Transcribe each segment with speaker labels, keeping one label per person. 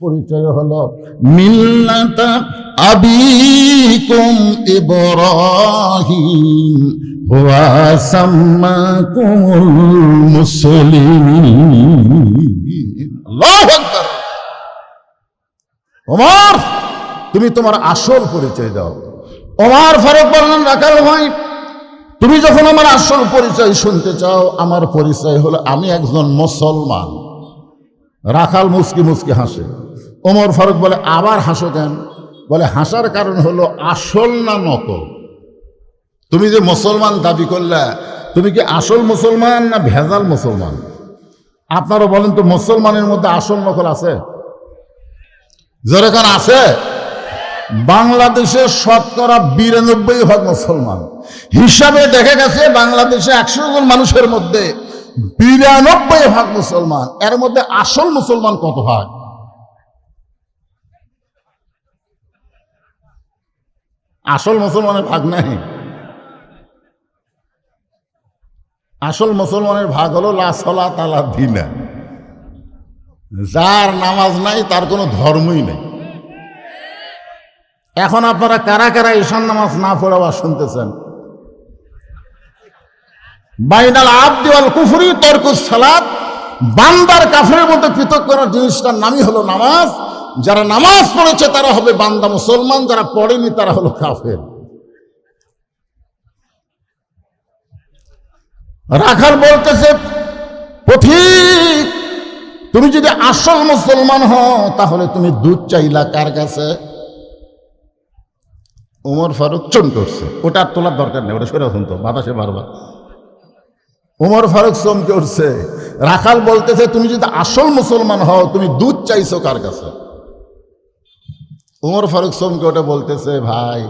Speaker 1: পরিচয় হলো মিল্লাতা আবিকুম ইব্রাহিম হুয়া সাম্মাকুমুল মুসলিমিন। আল্লাহু আকবার। ওমর, তুমি তোমার আসল পরিচয় দাও। ওমর ফারুক বললেন, রাখাল ভাই, তুমি যখন আমার আসল পরিচয় শুনতে চাও, আমার পরিচয় হলো আমি একজন মুসলমান। রাখাল মুচকি মুচকি হাসে। ওমর ফারুক বলে, আবার হাসো কেন? বলে, হাসার কারণ হলো আসল না নকল? তুমি যে মুসলমান দাবি করলে, তুমি কি আসল মুসলমান না ভেজাল মুসলমান? আপনারা বলেন তো, মুসলমানের মধ্যে আসল নকল আছে? যেরকম আছে, বাংলাদেশে শতকরা 92% মুসলমান। হিসাবে দেখা গেছে বাংলাদেশে 100 জন মানুষের মধ্যে 92% মুসলমান। এর মধ্যে আসল মুসলমান কত ভাগ? আসল মুসলমানের ভাগ নাই। আসল মুসলমানের ভাগ হলো লা সালাত আলা দিনা। যার নামাজ নাই তার কোনো ধর্মই নেই। এখন আপনারা কারা কারা ঈশান নামাজ না পড়ে আবার শুনতেছেন? বাইনাল আবদি ওয়াল কুফরি তরকুস সালাত। বান্দার কাফেরের মধ্যে পৃথক করার জিনিসটার নামই হলো নামাজ। যারা নামাজ পড়েছে তারা হবে বান্দা মুসলমান, যারা পড়েনি তারা হলো কাফের। রাখাল বলতেছে, পথিক, তুমি যদি আসল মুসলমান হও তাহলে তুমি দুধ চাইলা কার কাছে? ওমর ফারুক চমকে উঠছে। ওটা আর তোলার দরকার নেই, ওটা সরে শুনতো বাতাসে বারবার। ওমর ফারুক চমকে উঠছে। রাখাল বলতেছে, তুমি যদি আসল মুসলমান হও তুমি দুধ চাইছো কার কাছে? ওমর ফারুক চমকে ওটা বলতেছে, ভাই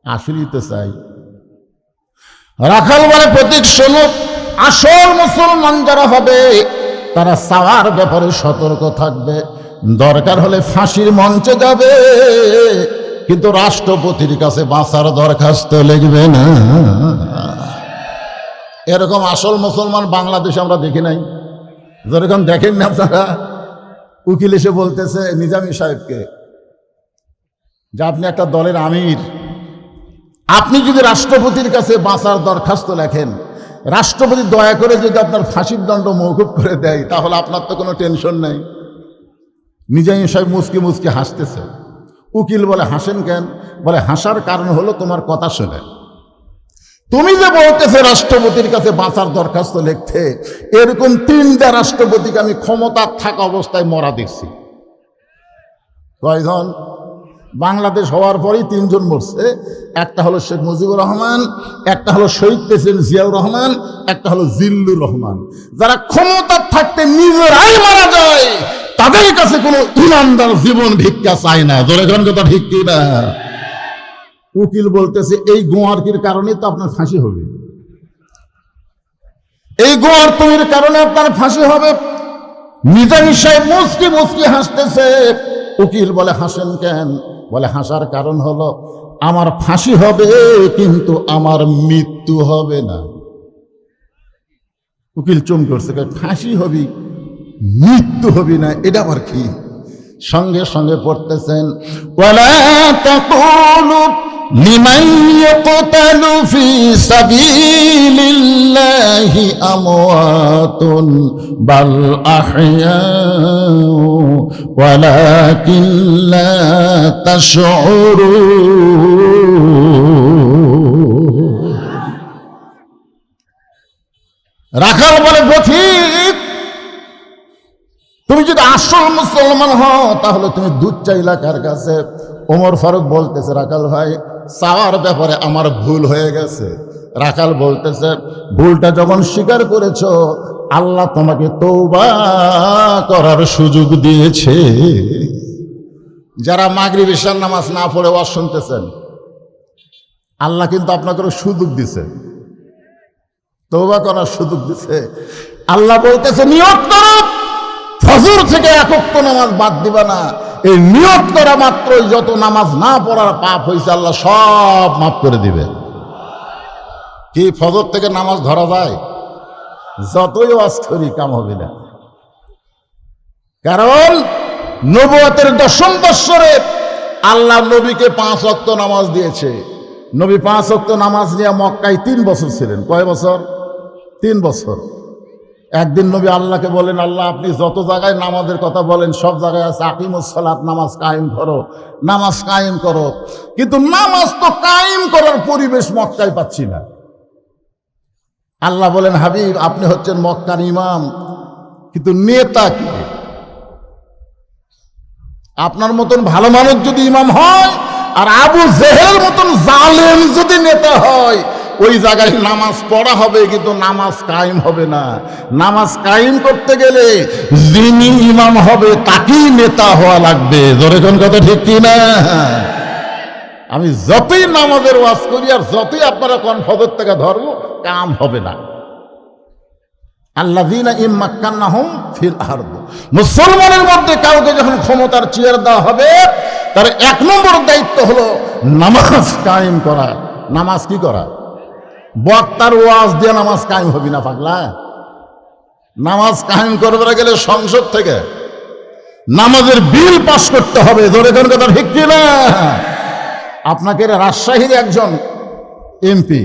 Speaker 1: আসলেই তো চাই। রাখাল বলে, প্রতীক শোনো, আসল মুসলমান যারা হবে তারা চাওয়ার ব্যাপারে সতর্ক থাকবে। দরকার হলে ফাঁসির মঞ্চে যাবে, কিন্তু রাষ্ট্রপতির কাছে বাঁচার দরখাস্ত লিখবে না। এরকম আসল মুসলমান বাংলাদেশে আমরা দেখি নাই। যেরকম দেখেন না আপনারা, উকিল এসে বলতেছে নিজামী সাহেবকে যে আপনি একটা দলের আমির, আপনি যদি রাষ্ট্রপতির কাছে বাঁচার দরখাস্ত লেখেন, রাষ্ট্রপতি দয়া করে যদি আপনার ফাঁসির দণ্ড মওকুফ করে দেয়, তাহলে আপনার তো কোনো টেনশন নেই। নিজামী সাহেব মুচকি মুচকি হাসতেছে। উকিল বলে, হাসেন কেন? বলে, হাসার কারণ হলো তোমার কথা শুনে। তুমি যে বলতেছে রাষ্ট্রপতির কাছে বাঁচার দরখাস্ত লিখতে, এরকম 3টা রাষ্ট্রপতিকে আমি ক্ষমতা থাকা অবস্থায় মরা দেখছি। কয়জন? বাংলাদেশ হওয়ার পরেই 3 জন মরছে। একটা হলো শেখ মুজিবুর রহমান, একটা হলো শহীদ প্রেসিডেন্ট জিয়াউর রহমান, একটা হলো জিল্লুর রহমান। যারা ক্ষমতা থাকতে নিজেরাই মারা যায়, তাদের কাছে কোনো ইমানদার জীবন ভিক্ষা চায় না। ধরে কোন কথা ঠিক কি না? উকিল বলতেছে, এই গোয়ারকির কারণে তো আপনার ফাঁসি হবে, এই গোয়ার তৈরির কারণে আপনার ফাঁসি হবে। নিজামী সাহেব মুচকি মুচকি হাসতেছে। উকিল বলে, হাসেন কেন? বলে, হাসার কারণ হলো আমার ফাঁসি হবে কিন্তু আমার মৃত্যু হবে না। উকিল চমকে উঠছে, ফাঁসি হবি মৃত্যু হবি না, এটা আবার কি? সঙ্গে সঙ্গে পড়তেছেন, ওয়ালা তাকুলু লিমান ইয়াকতালু ফি সাবিলিল্লাহি আমওয়াতুন বাল আহইয়াউ ওয়ালাকিন লা তাশউরুন। রাখাল বলে, পথিক, তুমি যদি আসল মুসলমান হও তাহলে তুমি দুধ চাইলা কার কাছে? ওমর ফারুক বলতেছে, রাখাল ভাই, চাওয়ার ব্যাপারে আমার ভুল হয়ে গেছে। রাখাল বলতেছে, ভুলটা যখন স্বীকার করেছো, আল্লাহ তোমাকে তওবা করার সুযোগ দিয়েছে। যারা মাগরিব ইশার নামাজ না পড়ে ওয়াজ শুনতেছেন, আল্লাহ কিন্তু আপনাকে সুযোগ দিছে, তওবা করার সুযোগ দিছে। আল্লাহ বলতেছে, নিয়ত করো, ফজর থেকে 1 ওয়াক্ত নামাজ বাদ দিবা না। এই নিয়ত করা মাত্রই যত নামাজ না পড়ার পাপ হয়েছে আল্লাহ সব মাফ করে দিবে। কি ফজর থেকে নামাজ ধরা যায়? যতই ওয়াজ করি কাম হবে না। কারণ নবুয়তের 10ম বৎসরে আল্লাহ নবীকে 5 ওয়াক্ত নামাজ দিয়েছে। নবী 5 ওয়াক্ত নামাজ নিয়ে মক্কায় 3 বছর ছিলেন। কয় বছর? 3 বছর। একদিন নবী আল্লাহকে বলেন, আল্লাহ আপনি যত জায়গায় নামাজের কথা বলেন সব জায়গায় আছে আকিমুস সালাত, নামাজ কায়েম করো, নামাজ কায়েম করো, কিন্তু নামাজ তো কায়েম করার পরিবেশ মক্কায় পাচ্ছি না। আল্লাহ বলেন, হাবিব আপনি হচ্ছেন মক্কার ইমাম, কিন্তু নেতা কি? আপনার মতন ভালো মানুষ যদি ইমাম হয় আর আবু জেহেলের মতন জালেম যদি নেতা হয়, ওই জায়গায় নামাজ পড়া হবে কিন্তু নামাজ কায়েম হবে না। নামাজ কায়েম করতে গেলে যিনি ইমাম হবে তাকেই নেতা হওয়া লাগবে। জোরে কোন কথা ঠিক কি না? আমি যতই নামাজের ওয়াজ করি আর যতই আপনারা কোন ফজর থেকে ধরবো, কাম হবে না। আল্লাযীনা ইম্মাক্কান্নাহুম ফিল আরদ, মুসলমানের মধ্যে কাউকে যখন ক্ষমতার চেয়ার দেওয়া হবে তার 1 নম্বর দায়িত্ব হলো নামাজ কায়েম করা। নামাজ কি করা? বক্তার ওয়াজ দিয়ে নামাজ কায়েম হবে না পাগলা। নামাজ কায়েম করতে গেলে সংসদ থেকে নামাজের বিল পাস করতে হবে। জোরে কোন কথা ঠিক কি না? আপনাকে রাজশাহীর একজন এমপি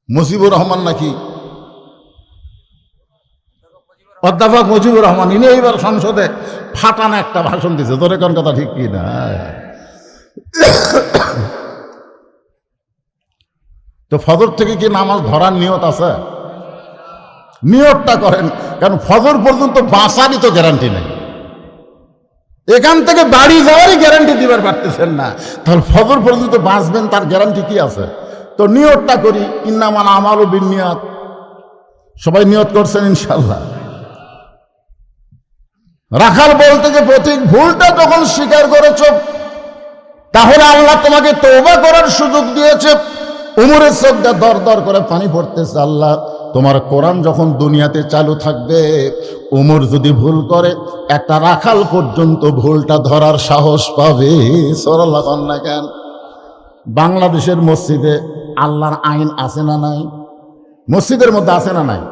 Speaker 1: মুজিবুর রহমান, নাকি অধ্যাপক মুজিবুর রহমান, ইনি এইবার সংসদে ফাটানো একটা ভাষণ দিয়েছে। জোরে কোন কথা ঠিক কি না? তো ফজর থেকে কি নামাজ ধরার নিয়ত আছে? নিয়তটা করেন, কারণ ফজর পর্যন্ত বাঁচারই তো গ্যারান্টি নেই। এখান থেকে বাড়ি যাওয়ারই গ্যারান্টি দিবার পারতেছেন না, তাহলে ফজর পর্যন্ত বাঁচবেন তার গ্যারান্টি কি আছে? তো নিয়তটা করি, ইন্নামাল আমালু বিন্নিয়াত। সবাই নিয়ত করছেন ইনশাল্লাহ? রাখাল বলতে যে প্রতীক, ভুলটা যখন স্বীকার করেছ তাহলে আল্লাহ তোমাকে তওবা করার সুযোগ দিয়েছে। উমরের চোখটা দর দর করে পানি পড়তেছে। আল্লাহ তোমার কোরআন যখন দুনিয়াতে চালু থাকবে, উমর যদি ভুল করে একটা রাখাল পর্যন্ত ভুলটা ধরার সাহস পাবে। সুবহানাল্লাহ না কেন? বাংলাদেশের মসজিদে আল্লাহর আইন আছে না নাই? মসজিদের মধ্যে আছে না নাই?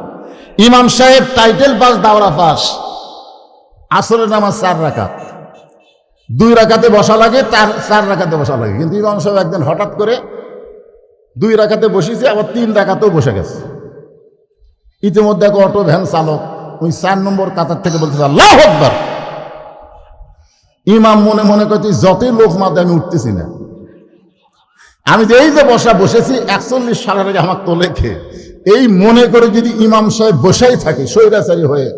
Speaker 1: ইমাম সাহেব টাইটেল পাস, দাওরা পাস, আসরের নামাজ 4 রাকাত, 2 রাকাতে বসা লাগে, 4 রাকাতে বসা লাগে। কিন্তু ইমাম সাহেব একদিন হঠাৎ করে 2 রাকাতে বসেছে, আবার 3 রাকাতেও বসে গেছে। ইতিমধ্যে এক অটো ভ্যান চালক ওই 4 নম্বর কাতার থেকে বলতেছে আল্লাহু আকবার। ইমাম মনে মনে করতে যতই লোক মাঝে আমি উঠতেছি না, আমি যে এই যে বসেছি 41 সালের আগে আমার তোলে খেয়ে, এই মনে করে যদি ইমাম সাহেব বসেই থাকে স্বৈরাচারী হয়ে,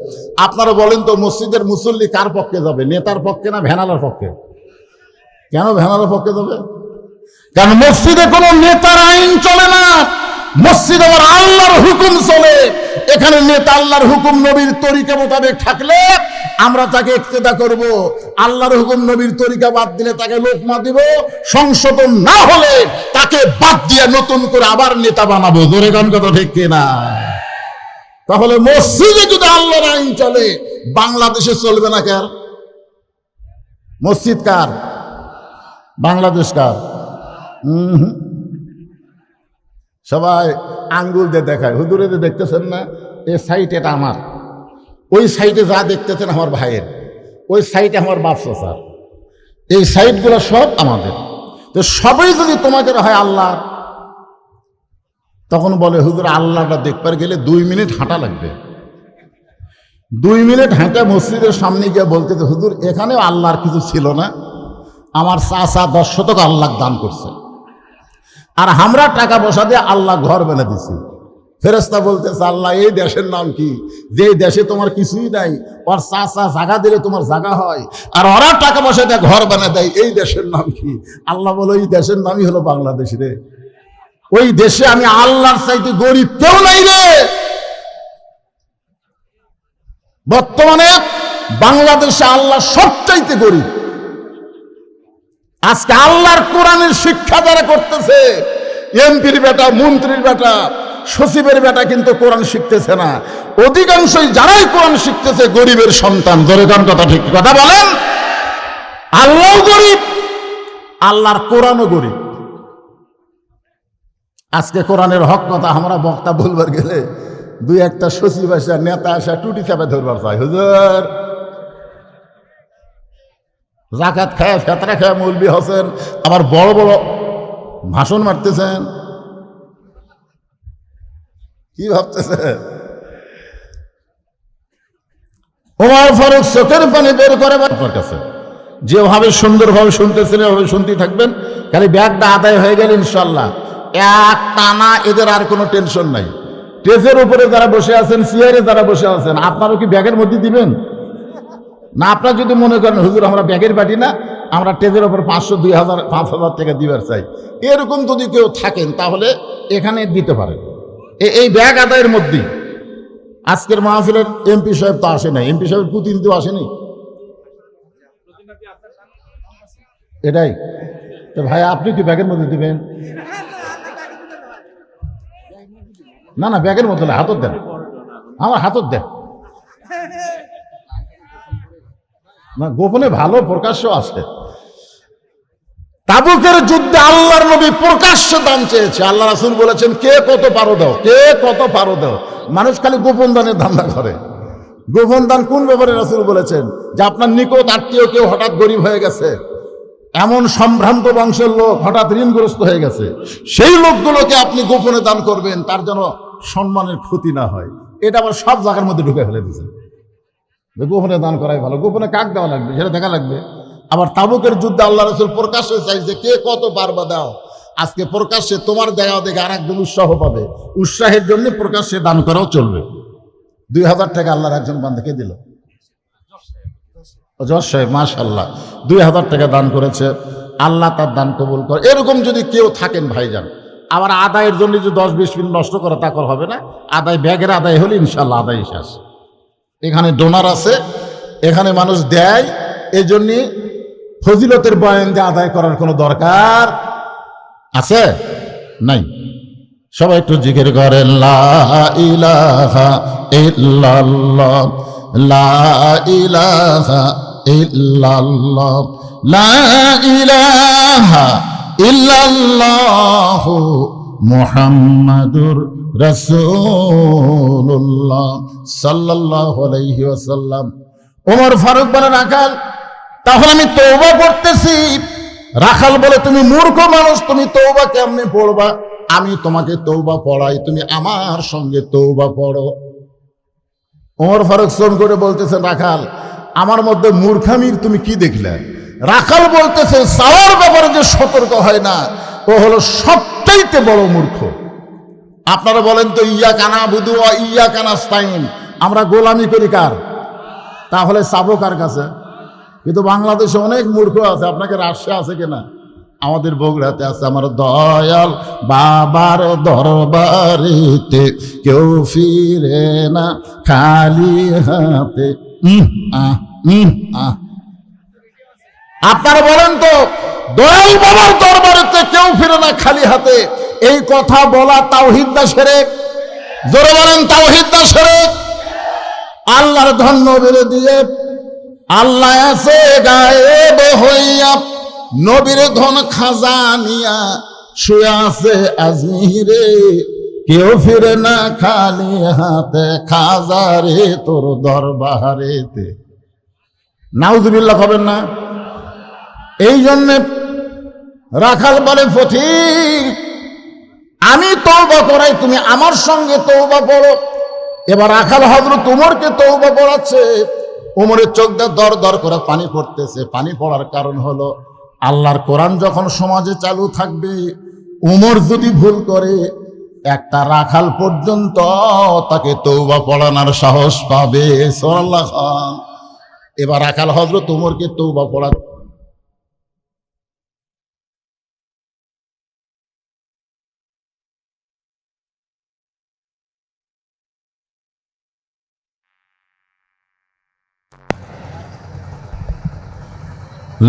Speaker 1: আপনারা বলেন তো মসজিদের মুসল্লি কার পক্ষে যাবে? নেতার পক্ষে না ভ্যানালার পক্ষে? কেন ভ্যানালার পক্ষে যাবে? কারণ মসজিদে কোনো নেতার আইন চলে না, মসজিদে আমার আল্লাহর হুকুম চলে। এখানে নেতা আল্লাহর হুকুম নবীর তরিকা মোতাবেক থাকলে আমরা তাকে ইক্তেদা করব, আল্লাহর হুকুম নবীর তরিকা বাদ দিলে তাকে লোকমা দিব, সংশোধন না হলে তাকে বাদ দিয়ে নতুন করে আবার নেতা বানাবো। জোরে গান কথা ঠিক কিনা? তাহলে মসজিদে যদি আল্লাহর আইন চলে, বাংলাদেশে চলবে না। কার মসজিদ? কার? বাংলাদেশ কার? সবাই আঙ্গুল দিয়ে দেখায়, হুজুরে দেখতেছেন না এই সাইট এটা আমার, ওই সাইটে যা দেখতেছেন আমার ভাইয়ের, ওই সাইটে আমার বাপসা স্যার, এই সাইটগুলো সব আমাদের। তো সবাই যদি তোমাকে হয় আল্লাহ, তখন বলে হুজুর আল্লাহটা দেখবার গেলে 2 মিনিট হাঁটা লাগবে। 2 মিনিট হাঁটা মসজিদের সামনে গিয়ে বলতেছে হুজুর এখানেও আল্লাহর কিছু ছিল না, আমার চাচা 10 শতক আল্লাহ দান করছে, আর আমরা টাকা পয়সা দিয়ে আল্লাহ ঘর বানিয়ে দিছি। ফেরেশতা বলতেছে আল্লাহ এই দেশের নাম কি? যে দেশে তোমার কিছুই নাই, ওর চাচা জায়গা দিলে তোমার জায়গা হয়, আর ওরা টাকা পয়সা দিয়ে ঘর বানিয়ে দেয়, এই দেশের নাম কি? আল্লাহ বলে ওই দেশের নামই হলো বাংলাদেশ রে। ওই দেশে আমি আল্লাহর চাইতে গরিব কেউ নাই রে। বর্তমানে বাংলাদেশে আল্লাহ সবচাইতে গরিব। আজকে আল্লাহর কোরআনের শিক্ষা যারা করতেছে, এমপির বেটা, মন্ত্রীর বেটা, সচিবের বেটা কিন্তু কোরআন শিখতেছে না। অধিকাংশই যারাই কোরআন শিখতেছে গরিবের সন্তান। জোরে গান কথা ঠিক কথা বলেন। আল্লাহও গরিব, আল্লাহর কোরআনও গরিব। আজকে কোরআনের হক কথা আমরা বক্তা বলবার গেলে 2-1টা সচিব আসা, নেতা আসা টুটি চাপে ধরবার চাই, হুজুর জাকাত খায় ফেতরা খায় মৌলবি হোসেন, আবার বড় বড় ভাষণ মারতেছেন। কি ভাবতেছেন? ওমর ফারুক চোখের পানি বের করে আপনার কাছে, যেভাবে সুন্দরভাবে শুনতেছিলেন ওভাবে শুনতেই থাকবেন। খালি ব্যাগটা আদায় হয়ে গেল ইনশাল্লাহ, এক টানা এদের আর কোনো টেনশন নাই। স্টেজের উপরে যারা বসে আছেন, চেয়ারে যারা বসে আছেন, আপনারও কি ব্যাগের মধ্যে দিবেন না? আপনারা যদি মনে করেন হুজুর আমরা ব্যাগের বাটি না, আমরা স্টেজের উপর 500, 2000, 5000 টাকা দিবার চাই, এরকম যদি কেউ থাকেন তাহলে এখানে দিতে পারেন। এই ব্যাগ আদায়ের মধ্যেই আজকের মাহফিলের এমপি সাহেব তো আসে নাই, এমপি সাহেব প্রতিনিধিও আসেনি, এটাই তো ভাই। আপনি কি ব্যাগের মধ্যে দিবেন? না না, ব্যাগের মধ্যে হাতত দেন, আমার হাতত দেন না, গোপনে ভালো প্রকাশ্য আছে। তাবুকের যুদ্ধে আল্লাহর নবী প্রকাশ্য দান চেয়েছে। আল্লাহ রাসূল বলেছেন কে কত পারো দাও, কে কত পারো দাও। মানুষ খালি গোপন দানের ধান্দা করে। গোপন দান কোন ব্যাপারে রাসূল বলেছেন? যে আপনার নিকট আত্মীয় কেউ হঠাৎ গরিব হয়ে গেছে, এমন সম্ভ্রান্ত বংশের লোক হঠাৎ ঋণগ্রস্ত হয়ে গেছে, সেই লোকগুলোকে আপনি গোপনে দান করবেন, তার যেন সম্মানের ক্ষতি না হয়। এটা আবার সব জায়গার মধ্যে ঢুকে ফেলে দিয়েছে। গোপনে দান করাই ভালো, গোপনে কাক দেওয়া লাগবে সেটা দেখা লাগবে। আবার তাবুকের যুদ্ধে আল্লাহ রাসূল প্রকাশ্যে চাইছে কে কত পারবা দাও। আজকে প্রকাশ্যে তোমার দেওয়া দেখে আর একজন উৎসাহ পাবে, উৎসাহের জন্য প্রকাশ্যে দান করাও চলবে। 2000 টাকা আল্লাহর একজন বান্দাকে দিল, জজ সাহেব মাশাআল্লাহ 2000 টাকা দান করেছে, আল্লাহ তার দান কবুল করে। এরকম যদি কেউ থাকেন ভাইজান, আবার আদায়ের জন্য যে 10-20 মিনিট নষ্ট করে তা করা হবে না। আদায় ব্যাগের আদায় হলে ইনশাল্লাহ আদায় শেষ। এখানে ডোনার আছে, এখানে মানুষ দেয়, এই জন্য ফজিলতের বয়ান দিয়ে আদায় করার কোনো দরকার আছে নাই। সবাই একটু জিকির করেন লা ইলাহা ইল্লাল্লাহ, লা ইলাহা ইল্লাল্লাহ, লা ইলাহা ইল্লাল্লাহ মুহাম্মাদুর রাসূলুল্লাহ সাল্লাল্লাহু আলাইহি ওয়াসাল্লাম। ওমর ফারুক বলে রাখাল তাহলে আমি তওবা করতেছি। রাখাল বলে তুমি মূর্খ মানুষ, তুমি তওবা কেমনে পড়বা? আমি তোমাকে তওবা পড়াই, তুমি আমার সঙ্গে তওবা পড়ো। ওমর ফারুক শ্রম করে বলতেছেন রাখাল আমার মধ্যে মূর্খামির তুমি কি দেখলে? রাখাল বলতেছে চাওয়ার ব্যাপারে যে সতর্ক হয় না ও হলো সবচাইতে বড় মূর্খ। আপনারা বলেন তো ইয়াকা নাবুদু ওয়া ইয়াকা নাস্তাইন, আমরা গোলামি করি কার? তাহলে চাবো কার কাছে? কিন্তু বাংলাদেশে অনেক মূর্খ আছে, আপনাকে রাজশাহী আছে কিনা? আমাদের বগুড়াতে আছে। আমার দয়াল বাবার দরবারেতে কেউ ফিরে না খালি হাতে। আপনারা বলেন তো দয়াল বাবার দরবারেতে কেউ ফিরে না খালি হাতে, এই কথা বলা তাওহীদ না শিরক? জোরে বলেন তাওহীদ না শিরক? আল্লাহর ধন নবীর দিয়ে আল্লাহ আছে গায়েব হইয়া, নবীর ধন খাজানিয়া শুয়ে আছে আজমিরে, কেউ ফিরে না খালি হাতে খাজারে তোর দরবারেতে। নাউজুবিল্লাহ হবেন না? এই জন্যে রাখাল বলে ফকির আমি তওবা করাই, তুমি আমার সঙ্গে তওবা পড়ো। এবার রাখাল হযরত উমরকে তওবা পড়াচ্ছে। উমরের চোখ দিয়ে দর দর করে পানি পড়তেছে। পানি পড়ার কারণ হলো আল্লাহর কোরআন যখন সমাজে চালু থাকবে, উমর যদি ভুল করে একটা রাখাল পর্যন্ত তাকে তওবা পড়ানোর সাহস পাবে। সুবহানাল্লাহ। এবার রাখাল হযরত উমরকে তওবা পড়া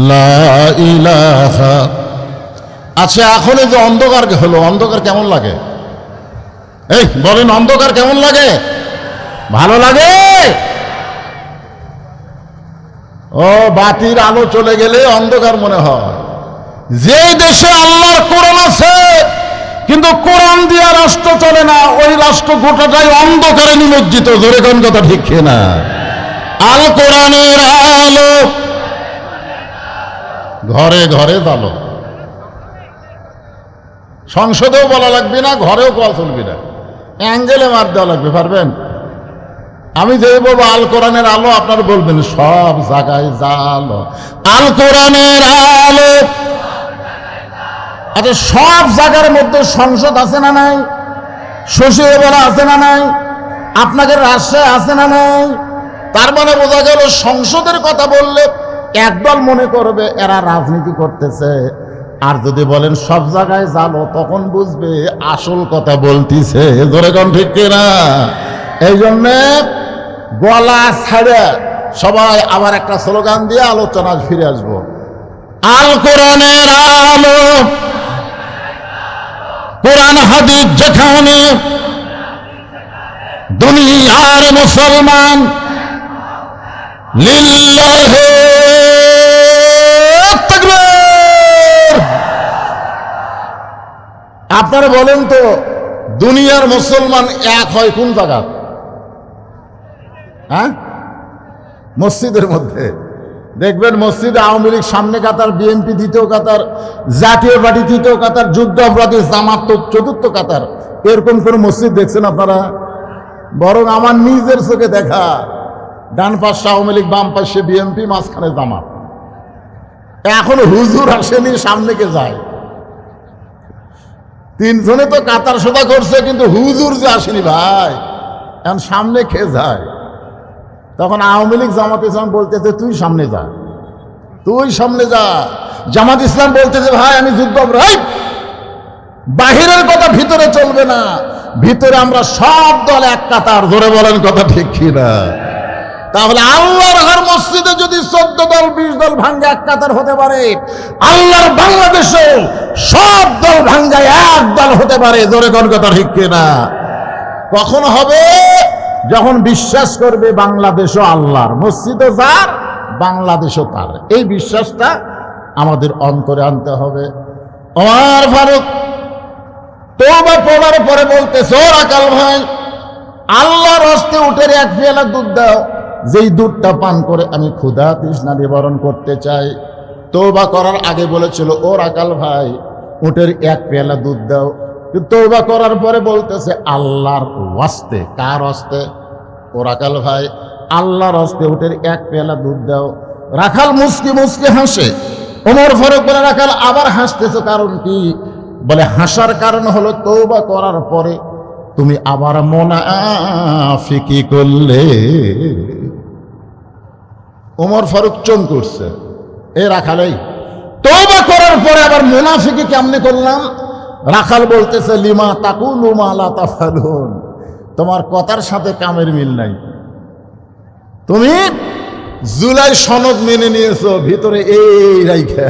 Speaker 1: লা ইলাহা। আচ্ছা এখন এই যে অন্ধকার হলো, অন্ধকার কেমন লাগে? এই বলেন অন্ধকার কেমন লাগে? ভালো লাগে? ও বাতির আলো চলে গেলে অন্ধকার মনে হয়। যে দেশে আল্লাহর কোরআন আছে কিন্তু কোরআন দিয়া রাষ্ট্র চলে না, ওই রাষ্ট্র গোটাটাই অন্ধকারে নিমজ্জিত। জোরে কোন কথা ঠিক না? আল কোরআনের আলো ঘরে ঘরে জালো। সংসদেও বলা লাগবে না, ঘরেও কল চলবে না, অ্যাঙ্গেলে মার দেওয়া লাগবে। পারবেন? আমি যে বলবো আল কোরআনের আলো, আপনার বলবেন সব জায়গায় জালো, আল কোরআনের আলো। আচ্ছা, সব জায়গার মধ্যে সংসদ আছে না নাই? শশীবলা আছে না নাই? আপনাদের রাজশাহী আছে না নাই? তার মানে বোঝা গেল সংসদের কথা বললে একদল মনে করবে এরা রাজনীতি করতেছে, আর যদি বলেন সব জায়গায় জালো তখন বুঝবে আসল কথা বলতিছে। জোরে কোন ঠিক কিনা? এই জন্যে গলা ছাড়ে সবাই আবার একটা স্লোগান দিয়ে আলোচনায় ফিরে আসবো। আল কোরআনের আলো, কোরআন হাদিস যেখানে, দুনিয়ার মুসলমান লিল্লাহি তাকবীর। আপনারা বলেন তো, দুনিয়ার মুসলমান এক হয় কোন জায়গা? হ্যাঁ, মসজিদের মধ্যে। দেখবেন মসজিদে আওয়ামী লীগ সামনে কাতার, বিএনপি দ্বিতীয় কাতার, জাতীয় পার্টি তৃতীয় কাতার, যুদ্ধ অপরাধী জামাত চতুর্থ কাতার। এরকম কোন মসজিদ দেখছেন আপনারা? বরং আমার নিজের চোখে দেখা, ডান পাশে আওয়ামী লীগ, বাম পাশে বিএনপি, মাঝখানে জামাত। এখন হুজুর আসেনি, সামনে কে যায়? তিনজনে তো কাতার সোদা করছে, কিন্তু হুজুর যে আসেনি ভাই, এখন সামনে খেয়ে যায়। তখন আওয়ামী লীগ জামাত ইসলাম বলতেছে তুই সামনে যা, তুই সামনে যা। জামাত ইসলাম বলতেছে ভাই আমি যুদ্ধ অপরাধী। বাহিরের কথা ভিতরে চলবে না, ভিতরে আমরা সব দল এক কাতার। জোরে বলেন কথা ঠিক কিনা? তাহলে আল্লাহর ঘর মসজিদে যদি 14 দল 20 দল ভাঙ্গে এক কাতার হতে পারে, আল্লাহর বাংলাদেশে সব দল ভাঙ্গায় এক দল হতে পারে। জোরে কোন কথা ঠিক কিনা? কখন হবে? যখন বিশ্বাস করবে বাংলাদেশও আল্লাহর, মসজিদও যার, বাংলাদেশও তার। এই বিশ্বাসটা আমাদের অন্তরে আনতে হবে। ওমর ফারুক তওবা পড়ার পরে বলতেছে, ও রাকাল ভাই, আল্লাহর হস্তে উটের এক পেয়ালা দুধ দাও, যেই দুধটা পান করে আমি ক্ষুধা তৃষ্ণা নিবারণ করতে চাই। তওবা করার আগে বলেছিল, ও রাকাল ভাই, উটের এক পেয়ালা দুধ দাও। তওবা করার পরে বলতেছে আল্লাহর ওয়াস্তে। কার হস্তে? ও রাখাল ভাই, আল্লাহর হস্তে উটের এক পেয়ালা দুধ দাও। রাখাল মুসকি মুসকি হাসে। ওমর ফারুক বলে, রাখাল আবার হাসতেছো কারণ কি? বলে, হাসার কারণ হলো তওবা করার পরে তুমি আবার মুনাফিকি করলে। ওমর ফারুক চমক করছে, এ রাখালেই তওবা করার পরে আবার মুনাফিকি কেমনে করলাম? রাখাল বলতেছে, লিমা তাকুলু মা লা তাফালুন, তোমার কথার সাথে কামের মিল নাই। তুমি জুলাই সনদ মেনে নিয়েছো, ভিতরে এই রাইখা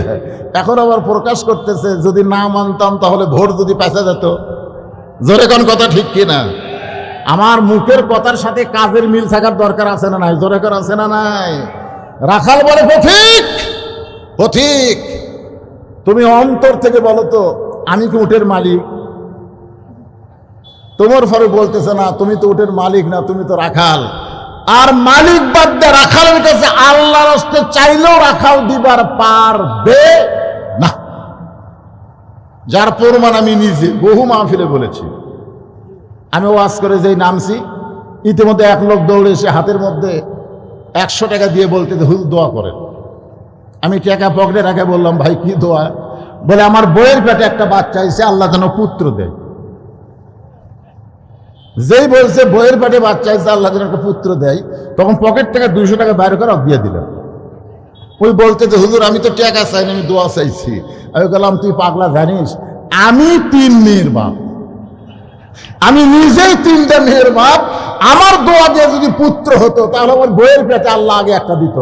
Speaker 1: এখন আবার প্রকাশ করতেছে যদি না মানতাম তাহলে ভোট যদি পেঁচা যেত। জোরে কোন কথা ঠিক কিনা? আমার মুখের কথার সাথে কাজের মিল থাকার দরকার আছে না নাই? জোরে কোন আছে না নাই? রাখাল বলে, পথিক পথিক, তুমি অন্তর থেকে বলো তো আমি কি উটের মালিক? তোমার ফারুক বলতেছে, না তুমি তো উটের মালিক না, তুমি তো রাখাল। আর মালিক বাদ দিয়ে রাখালের কাছে আল্লাহর হস্তে চাইলেও রাখাল দিবার পারবে না। যার প্রমাণ আমি নিজে বহু মাহফিলে বলেছি। আমি ওয়াজ করে যেই নামছি, ইতিমধ্যে এক লোক দৌড়ে এসে হাতের মধ্যে 100 টাকা দিয়ে বলতে, হুজুর দোয়া করেন। আমি টাকা পকেটে রাখে বললাম, ভাই কি দোয়া? বলে, আমার বইয়ের পেটে একটা বাচ্চা এসে আল্লাহ যেন পুত্র দেয়। যেই বলছে বইয়ের পেটে বাচ্চা এসে আল্লাহ যেন একটা পুত্র দেয়, তখন পকেট থেকে 200 টাকা বাইরে করে দিয়ে দিলাম। ওই বলতে যে, হুজুর আমি তো টাকা চাইনি, আমি দোয়া চাইছি। আমি বললাম, তুই পাগলা জানিস আমি 3 মেয়ের বাপ, আমি নিজেই 3টা মেয়ের বাপ। আমার দোয়া দিয়ে যদি পুত্র হতো তাহলে আমার বইয়ের পেটে আল্লাহ আগে একটা দিত।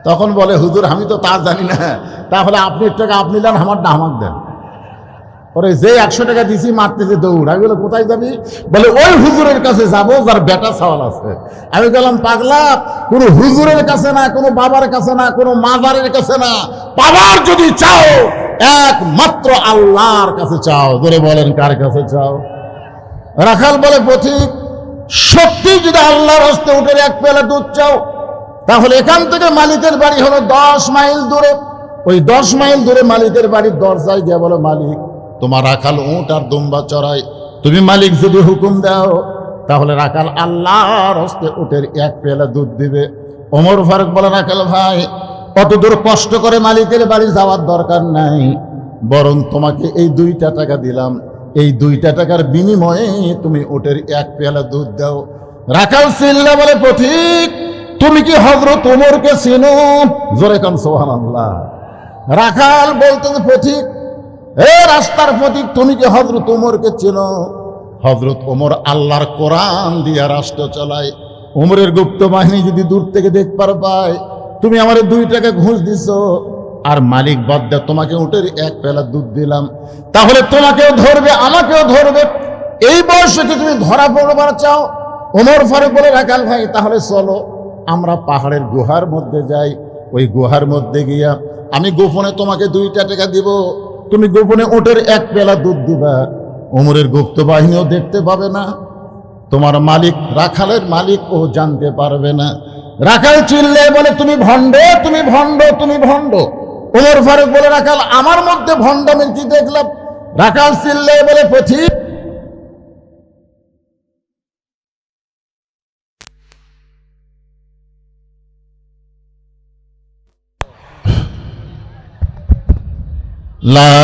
Speaker 1: তখন বলে, হুজুর আমি তো তা জানি না, তাহলে আপনি টাকা আপনি দেন, আমারটা আমাকে দেন। ওরে যে 100 টাকা দিছি মারতেছে দৌড়। আমি বলে, কোথায় যাবি? বলে, ওই হুজুরের কাছে যাবো যার বেটা সওয়াল আছে। আমি বললাম, পাগলা, কোনো হুজুরের কাছে না, কোনো বাবার কাছে না, কোনো মাজারের কাছে না, পাওয়ার যদি চাও একমাত্র আল্লাহর কাছে চাও। ধরে বলেন, কার কাছে চাও? রাখাল বলে, পথিক সত্যি যদি আল্লাহর হস্তে উটের এক পেয়ালা দুধ চাও তাহলে এখান থেকে মালিকের বাড়ি হলো 10 মাইল দূরে। ওই 10 মাইল দূরে মালিকের বাড়ির দরজায় গিয়ে বলো, মালিক তোমার রাখাল উঁট আর দুম্বা চড়াই, তুমি মালিক যদি হুকুম দাও তাহলে রাখাল আল্লাহর হস্তে উটের 1 পেয়ালা দুধ দিবে। ওমর ফারুক বলে, রাখাল ভাই অত দূর কষ্ট করে মালিকের বাড়ি যাওয়ার দরকার নাই, বরং তোমাকে এই 2টা টাকা দিলাম, এই 2টা টাকার বিনিময়ে তুমি উটের 1 পেয়ালা দুধ দাও। রাখাল চিল্লা বলে, পথিক তুমি কি হযরত ওমরকে চেনো? জোরে কান সুবহানাল্লাহ। রাখাল বলতেন, পথিক এ রাস্তার পথিক তুমি কি হযরত ওমরকে চেনো? হযরত ওমর আল্লাহর কোরআন দিয়া রাষ্ট্র চালায়। ওমরের গুপ্ত বাহিনী যদি দূর থেকে দেখবার পায় তুমি আমারে 2 টাকা ঘুষ দিছো আর মালিক বাদ দিয়ে তোমাকে উটের 1 পেয়ালা দুধ দিলাম, তাহলে তোমাকেও ধরবে আমাকেও ধরবে। এই বয়সে কি তুমি ধরা পড়বার চাও? ওমর ফারুক বলে, রাখাল ভাই তাহলে চলো আমরা পাহাড়ের গুহার মধ্যে যাই, ওই গুহার মধ্যে গিয়া আমি গোপনে তোমাকে 2টা টাকা দিব, তুমি গোপনে উটের 1 পেয়ালা দুধ দিবা, ওমরের গুপ্ত বাহিনীও দেখতে পাবে না, তোমার মালিক রাখালের মালিক ও জানতে পারবে না। রাখাল চিল্লে বলে, তুমি ভণ্ড, তুমি ভণ্ড, তুমি ভণ্ড। ওমর ফারুক বলে, রাখাল আমার মধ্যে ভণ্ডামির কি দেখলাম? রাখাল চিল্লে বলে, পথিক লা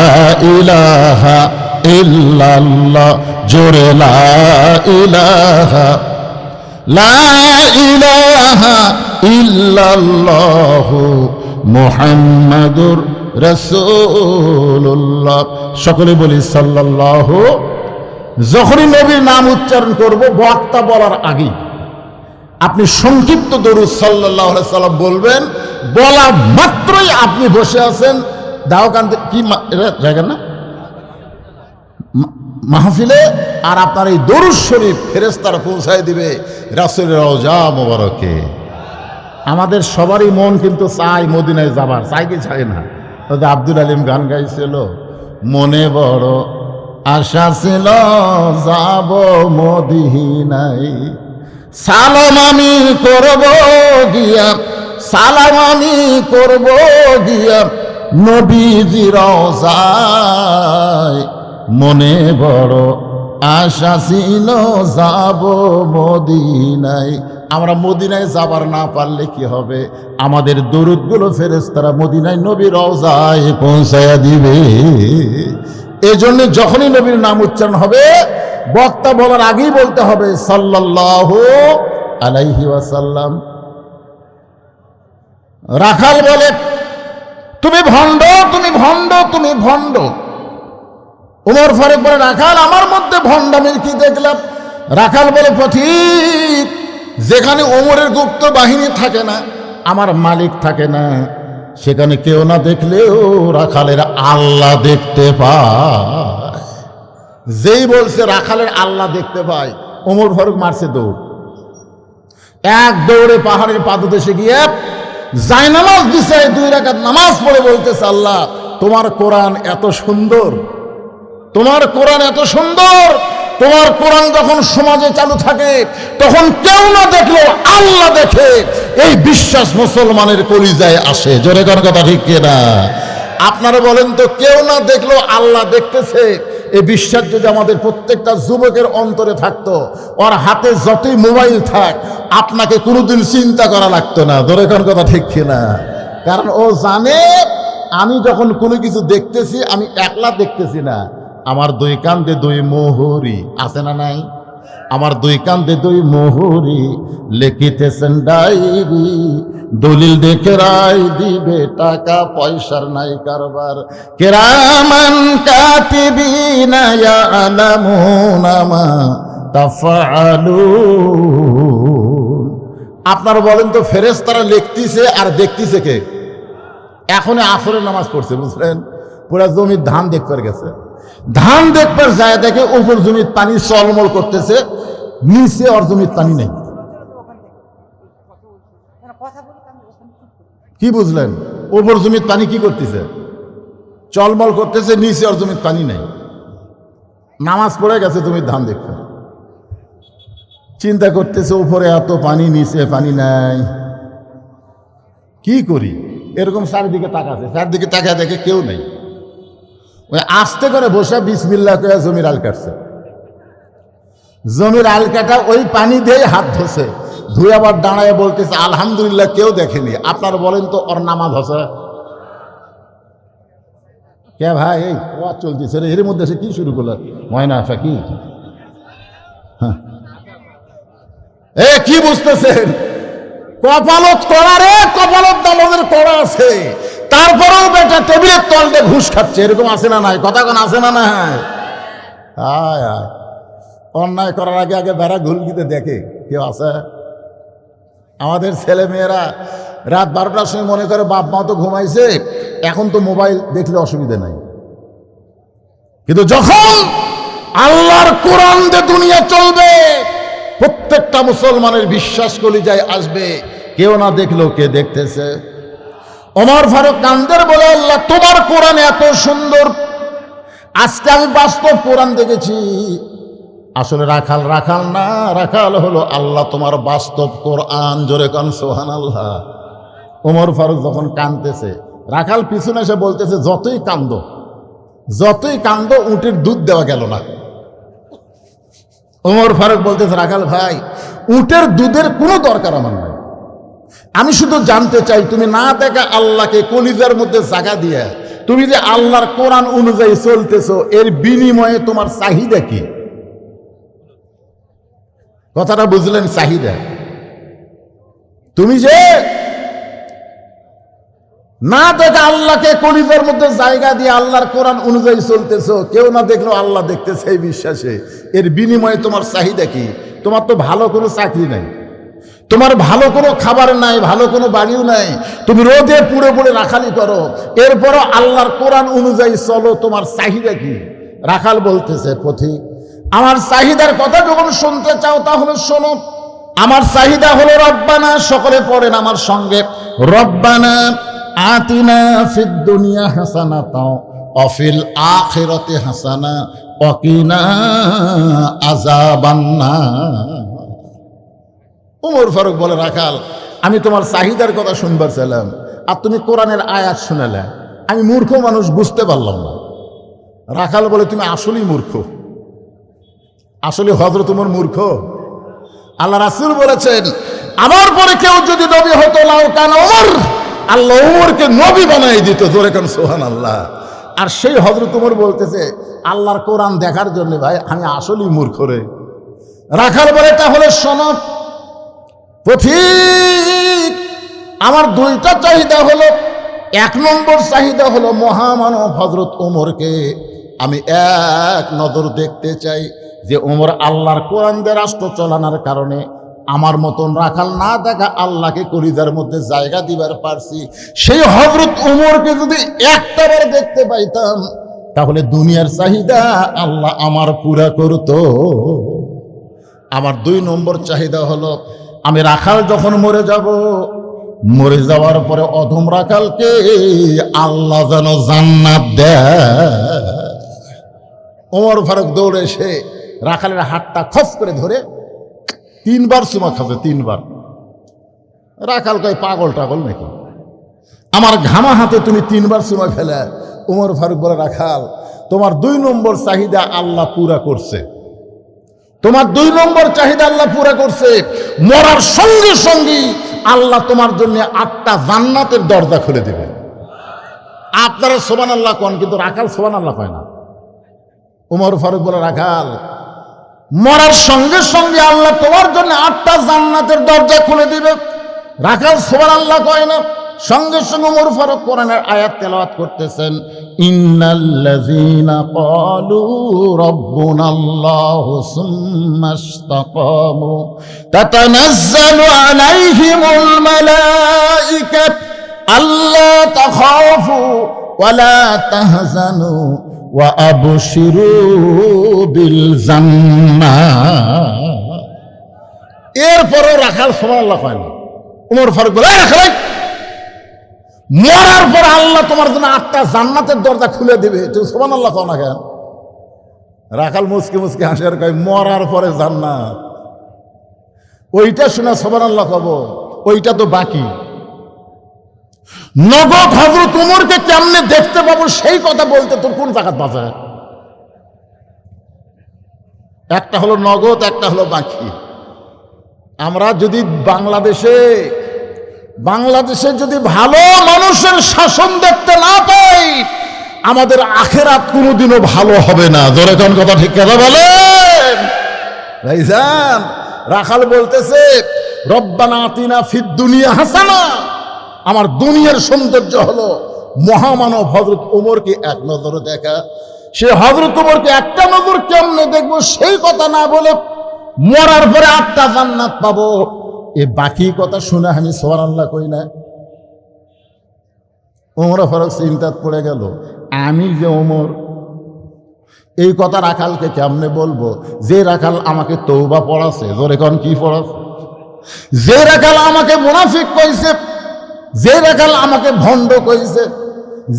Speaker 1: ইলাহা ইল্লাল্লাহ, জোরে লা ইলাহা, লা ইলাহা ইল্লাল্লাহু মুহাম্মাদুর রাসূলুল্লাহ। সকলে বলি সাল্লাল্লাহু। যখনই নবীর নাম উচ্চারণ করব বক্তা বলার আগে আপনি সংক্ষিপ্ত দরুদ সাল্লাল্লাহু আলাইহি সাল্লাম বলবেন। বলা মাত্রই আপনি বসে আছেন দাওকান কি জায়গা না মাহফিলে, আর আপনার এই দরুদ শরীফ ফেরেশতারা পৌঁছায় দিবে রাসূলের রওজা মোবারকে। আমাদের সবারই মন কিন্তু চায় মদিনায় যাবার, চাই কি চায় না? আব্দুল আলিম গান গাইছিল, মনে বড় আশা ছিল যাব মদিনায়, সালাম আমি করব গিয়া, সালাম আমি করব গিয়া নবীজি রওজায়, মনে বড় আশা ছিল যাব মদিনায়। আমরা মদিনায় যাবার না পারলে কি হবে? আমাদের দরুদগুলো ফেরেশতারা মদিনায় নবীর রওজায় পৌঁছায়া দিবে। এজন্য যখনই নবীর নাম উচ্চারণ হবে বক্তা বলার আগেই বলতে হবে সাল্লাল্লাহু আলাইহি ওয়াসাল্লাম। রাখাল বলে, তুমি ভণ্ড, তুমি ভণ্ড, তুমি ভণ্ড। ওমর ফারুক বলে, রাখাল আমার মধ্যে ভণ্ডামির কি দেখলাম? রাখাল বলে, পথিক যেখানে ওমরের গুপ্ত বাহিনী থাকে না, আমার মালিক থাকে না, সেখানে কেউ না দেখলেও রাখালের আল্লাহ দেখতে পায়। যেই বলছে রাখালের আল্লাহ দেখতে পায়, ওমর ফারুক মারছে দৌড়। এক দৌড়ে পাহাড়ের পাদদেশে গিয়ে জায়নামাজ দিছে, 2 রাকাত নামাজ পড়ে বলতেছে, আল্লাহ তোমার কোরআন এত সুন্দর, তোমার কোরআন এত সুন্দর, তোমার কোরআন যখন সমাজে চালু থাকে তখন কেউ না দেখলেও আল্লাহ দেখে, এই বিশ্বাস মুসলমানের কলিজায় আসে। জোরে কোন কথা ঠিক কিনা? আপনারা বলেন তো, কেউ না দেখলেও আল্লাহ দেখতেছে, এই বিশ্বাস যদি আমাদের প্রত্যেকটা যুবকের অন্তরে থাকতো, ওর হাতে যতই মোবাইল থাক আপনাকে কোনোদিন চিন্তা করা লাগতো না। জোরে কোন কথা ঠিক কিনা? কারণ ও জানে আমি যখন কোনো কিছু দেখতেছি আমি একলা দেখতেছি না, আমার 2 কান্দে 2 মোহরি আছে না নাই? আমার 2 কান্দে 2 মোহরি লিখিতেছেন ডায়েরি, দলিল দেখে রায় দিবে, টাকা পয়সার নাই কারবার, কিরামান কাতিবিনা ইয়ালামুনা মা তাফআলুন। আপনারা বলেন তো, ফেরেশতারা লিখতেছে আর দেখতেছে কে? এখন আসরের নামাজ পড়ছে, বুঝলেন? পুরা জমির ধান দেখবার গেছে, ধান দেখবার যায় দেখে উপর জমির পানি চলমল করতেছে, নিচে ওর জমির পানি নেই। কি বুঝলেন? উপর জমির পানি কি করতেছে? চলমল করতেছে, নিচে ওর জমির পানি নেই। নামাজ পড়ে গেছে জমির ধান দেখতে, চিন্তা করতেছে উপরে এত পানি নিচে পানি নাই, কি করি, এরকম চারিদিকে তাকাছে, চারিদিকে তাকায় দেখে কেউ নেই। ওই আস্তে করে বসে বিসমিল্লাহ করে জমির আল কাটছে। জমির আল কাটা ওই পানি দিয়ে হাত ধোছে, ধুয়ে আবার দাঁড়ায় বলতেছে আলহামদুলিল্লাহ কেউ দেখেনি। আপনারা বলেন তো ওর নামাজ হচ্ছে কে ভাই? এই ওয়াজ চলতেছে রে, এর মধ্যে সে কি শুরু করলো? ময়না আশা কি কি বুঝতেছেন? কপালত করা রে, কপালত দামের করা আছে, তারপরেও বেটা টেবিলের তলতে ঘুষ খাচ্ছে, এরকম আছে না নাই? কথা কোন আছে না নাই? আয় আয়, অন্যায় করার আগে আগে বেড়া ঘুলকিতে দেখে কেউ আছে? আমাদের ছেলে মেয়েরা রাত 12টার সময় মনে করে বাপ মা তো ঘুমাইছে, এখন তো মোবাইল দেখলে অসুবিধা নাই। কিন্তু যখন আল্লাহর কোরআন দিয়ে দুনিয়া চলবে, প্রত্যেকটা মুসলমানের বিশ্বাস কলিজায় আসবে, কেউ না দেখলেও কে দেখতেছে। ওমর ফারুক কান্দের বলে, আল্লাহ তোমার কোরআন এত সুন্দর, আজকে আমি বাস্তব কোরআন দেখেছি। আসলে রাখাল রাখাল না, রাখাল হলো আল্লাহ তোমার বাস্তব কোরআন। জোরে কান সুবহানাল্লাহ। ওমর ফারুক যখন কাঁদতেছে, রাখাল পিছনে এসে বলতেছে যতই কান্দো, যতই কান্দো, উটের দুধ দেওয়া গেল না। ওমর ফারুক বলতেছে রাখাল ভাই, উটের দুধের কোনো দরকার আমার নাই, আমি শুধু জানতে চাই তুমি না দেখা আল্লাহকে কলিজার মধ্যে জায়গা দিয়ে তুমি যে আল্লাহর কোরআন অনুযায়ী চলতেছো, এর বিনিময়ে তোমার চাহিদা কি? কথাটা বুঝলেন? চাহিদা তুমি যে না দেখে আল্লাহকে কলিজার মধ্যে জায়গা দিয়ে আল্লাহর কোরআন অনুযায়ী চলতেছো, কেউ না দেখলেও আল্লাহ দেখতেছে এই বিশ্বাসে, এর বিনিময়ে তোমার চাহিদা কি? তোমার তো ভালো কোনো চাকরি নাই, তোমার ভালো কোনো খাবার নাই, ভালো কোনো বাড়িও নাই, তুমি রোদে পুড়ে পুড়ে রাখালি করো, এরপরও আল্লাহর কোরআন অনুযায়ী চলো, তোমার চাহিদা কি? রাখাল বলতেছে পথিক, আমার চাহিদার কথা যখন শুনতে চাও তাহলে শোনো, আমার চাহিদা হলো রব্বানা। সকলে পড়েন আমার সঙ্গে, রব্বানা আতিনা ফিদ দুনিয়া হাসানাতাও ওয়া ফিল আখিরাতি হাসানা ওয়া কিনা আযাবান্নার। ওমর ফারুক বলে রাখাল, আমি তোমার চাহিদার কথা শুনবার চাইলাম, আর তুমি কোরআনের আয়াত শুনালে, আমি মূর্খ মানুষ, বুঝতে পারলাম না। রাখাল বলে তুমি আসলেই মূর্খ, আসলে হযরত ওমর মূর্খ। আল্লাহ রাসূল বলেছেন আমার পরে কেউ যদি নবী হতো লাউ কানা ওমর, আল্লাহ ওমরকে নবী বানাই দিত। জোরে কান সুবহানাল্লাহ। আর সেই হযরত ওমর বলতেছে আল্লাহর কোরআন দেখার জন্য ভাই আমি আসলেই মূর্খ রে। রাখাল বলে তাহলে শোনো পথিক, আমার দুইটা চাহিদা হলো, এক নম্বর চাহিদা হলো মহামানব হযরত ওমরকে আমি এক নজর দেখতে চাই, যে ওমর আল্লাহর কোরআন দিয়ে রাষ্ট্র চালানোর কারণে আমার মতন রাখাল না দেখা আল্লাহকে কলিজার মধ্যে জায়গা দিবার পারছি। সেই হযরত ওমরকে যদি একটাবার দেখতে পাইতাম, তাহলে দুনিয়ার চাহিদা আল্লাহ আমার পুরা করত। আমার দুই নম্বর চাহিদা হলো, আমি রাখাল যখন মরে যাব, মরে যাওয়ার পরে অধম রাখালকে আল্লাহ যেন জান্নাত দেয়। ওমর ফারুক দৌড়ে এসে রাখালের হাতটা খপ করে ধরে 3 বার চুমা খাবে, 3 বার। রাখাল কয় পাগল টাগল নাকি, আমার ঘামা হাতে তুমি 3 বার চুমা খেলে? ওমর ফারুক বলে রাখাল, তোমার 2 নম্বর চাহিদা আল্লাহ পুরা করছে, তোমার 2 নম্বর চাহিদা আল্লাহ পুরা করছে। মরার সঙ্গে সঙ্গে আল্লাহ তোমার জন্য 8টা জান্নাতের দরজা খুলে দেবে। আপনারা সুবহানাল্লাহ কোন, কিন্তু রাখাল সুবহানাল্লাহ কয় না। ওমর ফারুক বলে রাখাল, মরার সঙ্গে সঙ্গে আল্লাহ তোমার জন্য 8টা জান্নাতের দরজা খুলে দিবে। রাখাল সুবহানাল্লাহ কয় না। সঙ্গে সঙ্গে ওমর ফারুক কোরআনের আয়াত তেলাওয়াত করতেছেন, ইন্নাল্লাযীনা ক্বালু রাব্বুনাল্লাহু সুম্মা ইসতাকামু তাতানাজ্জালু আলাইহিমুল মালাঈকা আল্লা তাখাফু ওয়া লা তাহজানু ওয়া আবশিরু বিল জান্নাহ। এরপরও রাখাল সুবহানাল্লাহ কয় না। ওমর ফারুক বলে রাখাল, মরার পর আল্লাহ তোমার জন্য 8টা জান্নাতের দরজা খুলে দিবে, তুমি সুবহানাল্লাহ কও না কেন? রাখাল মুসকে মুসকে হাসে আর কয় মরার পরে জান্নাত, ওইটা শুনে সুবহানাল্লাহ কব, ওইটা তো বাকি। নগদ হযরত ওমরকে কেমনে দেখতে পাবো সেই কথা বলতে তোর কোন জাকাত বাঁচে? একটা হলো নগদ, একটা হলো বাকি। আমরা যদি বাংলাদেশে যদি ভালো মানুষের শাসন দেখতে না পাই, আমাদের আখেরাত কোনোদিনও ভালো হবে না। জোরে কোন কথা ঠিক কথা বলেন ভাইজান। রাখাল বলতেছে রব্বানা আতিনা ফিদ দুনিয়া হাসানা, আমার দুনিয়ার সৌন্দর্য হলো মহামানব হযরত ওমরকে এক নজরে দেখা। সে হযরত ওমরকে একটা নজর কেমনে দেখবো সেই কথা না বলে মরার পরে 8টা জান্নাত পাবো, এ বাকি কথা শুনে আমি সুবহানাল্লাহ কই না। ওমর ফারুক চিন্তাত পড়ে গেল, আমি যে ওমর, এই কথা রাখালকে কেমনে বলবো? যে রাখাল আমাকে তওবা পড়াছে, জোরে কোন কি পড়াছে? যে রাখাল আমাকে মুনাফিক কইছে, যে রাখাল আমাকে ভণ্ড কইছে,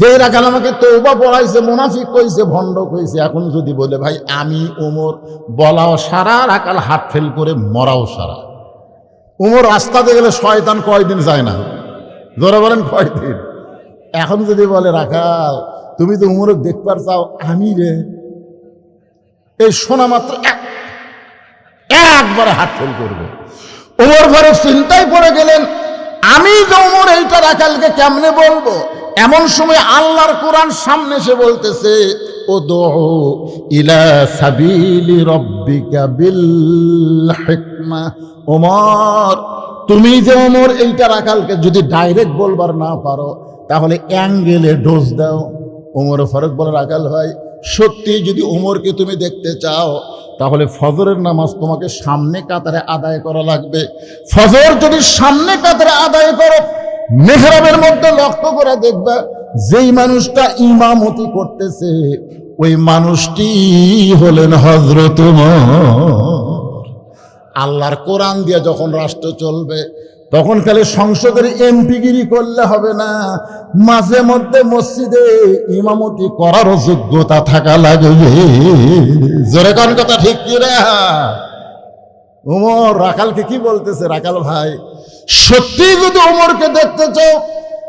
Speaker 1: যে রাখাল আমাকে তওবা পড়াইছে, মুনাফিক কইছে, ভণ্ড কইছে, এখন যদি বলে ভাই আমি ওমর, বলাও সারা, রাখাল হাত ফেল করে মরাও সারা। ওমর রাস্তাতে গেলে শয়তান কয়দিন যায় না? জোরে বলেন কয়দিন? এখন যদি বলে রাখাল তুমি তো ওমরকে দেখবার চাও, আমি রে, এই শোনা মাত্র একবারে হাত ফেল করবে। ওমর ফারুক চিন্তায় পড়ে গেলেন, আমি যে ওমর এইটা রাখালকে কেমনে বলবো? এমন সময় আল্লাহর কোরআন সামনে এসে বলতেছে উদউ ইলা সাবিলি রাব্বিকা বিল হিকমা। ওমর তুমি যে ওমর এইটা রাখালকে যদি ডাইরেক্ট বলবার না পারো, তাহলে অ্যাঙ্গেলে ডোজ দাও। ওমর ফারুক বলে রাখাল ভাই, সত্যি যদি ওমরকে তুমি দেখতে চাও, তাহলে ফজরের নামাজ তোমাকে সামনে কাতারে আদায় করা লাগবে। ফজর যদি সামনে কাতারে আদায় করো, মেহরাবের মধ্যে লক্ষ্য করে দেখবা যেই মানুষটা ইমামতি করতেছে ওই মানুষটি হলেন হযরত ওমর। আল্লাহর কোরআন দিয়ে যখন রাষ্ট্র চলবে, তখন খালি সংসদের এমপিগিরি করলে হবে না, মাঝে মধ্যে মসজিদে ইমামতি করারও যোগ্যতা থাকা লাগবে। জোরে কোন কথা ঠিক কি রে? ওমর রাখালকে কি বলতেছে, রাখাল ভাই সত্যি যদি ওমরকে দেখতে চাও,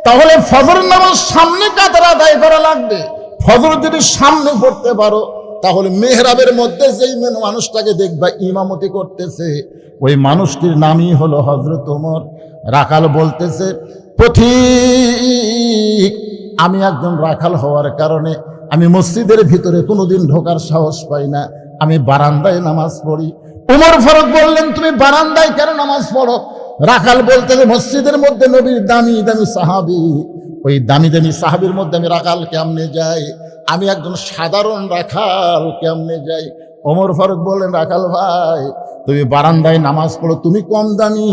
Speaker 1: তাহলে ফজর নামাজ সামনে কাতারে আদায় করা লাগবে। ফজর যদি সামনে পড়তে পারো, তাহলে মেহরাবের মধ্যে যেই মানুষটাকে দেখবা ইমামতি করতেছে, ওই মানুষটির নামই হলো হযরত ওমর। রাখাল বলতেছে, পথিক আমি একজন রাখাল হওয়ার কারণে আমি মসজিদের ভিতরে কোনোদিন ঢোকার সাহস পাই না, আমি বারান্দায় নামাজ পড়ি। ওমর ফারুক বললেন, তুমি বারান্দায় কেন নামাজ পড়ো? রাখাল বলতেছে, মসজিদের মধ্যে নবীর দামি দামি সাহাবী, ওই দামি দামি সাহাবীর মধ্যে আমি রাখাল কেমনে যাই? আমি একজন সাধারণ রাখাল কেমনে যাই? ওমর ফারুক বললেন, রাখাল ভাই তুমি বারান্দায় নামাজ পড়ো, তুমি কম দামি,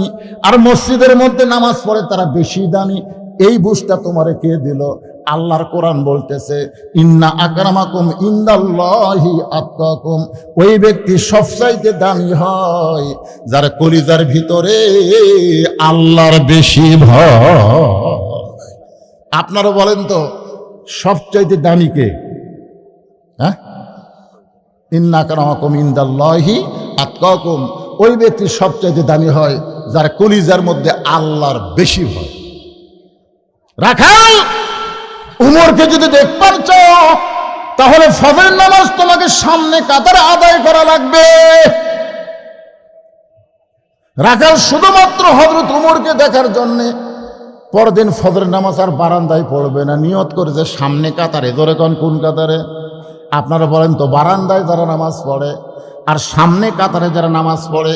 Speaker 1: আর মসজিদের মধ্যে নামাজ পড়ে তারা বেশি দামি। এই বুঝটা তোমারে কে দিল? আল্লাহর কোরআন বলতেছে, ইন্না আকরামাকুম ইনদাল্লাহি আতকাকুম। ওই ব্যক্তি সবচাইতে দামি হয় যার কলিজার ভিতরে আল্লাহর বেশি ভয়। আপনারা বলেন তো সবচাইতে দামি কে? হ্যাঁ, ইন্না আকরামাকুম ইনদাল্লাহি আতকাকুম। ওই ব্যক্তি সবচাইতে দামি হয় যার কলিজার মধ্যে আল্লাহর বেশি ভয়। রাখাল উমরকে যদি দেখবার চাও, তাহলে ফজরের নামাজ তোমাকে সামনে কাতারে আদায় করা লাগবে। রাখাল শুধুমাত্র হযরত উমরকে দেখার জন্যে পরদিন ফজরের নামাজ আর বারান্দায় পড়বে না, নিয়ত করেছে সামনে কাতারে। ধরে কোন কাতারে? আপনারা বলেন তো, বারান্দায় যারা নামাজ পড়ে আর সামনে কাতারে যারা নামাজ পড়ে,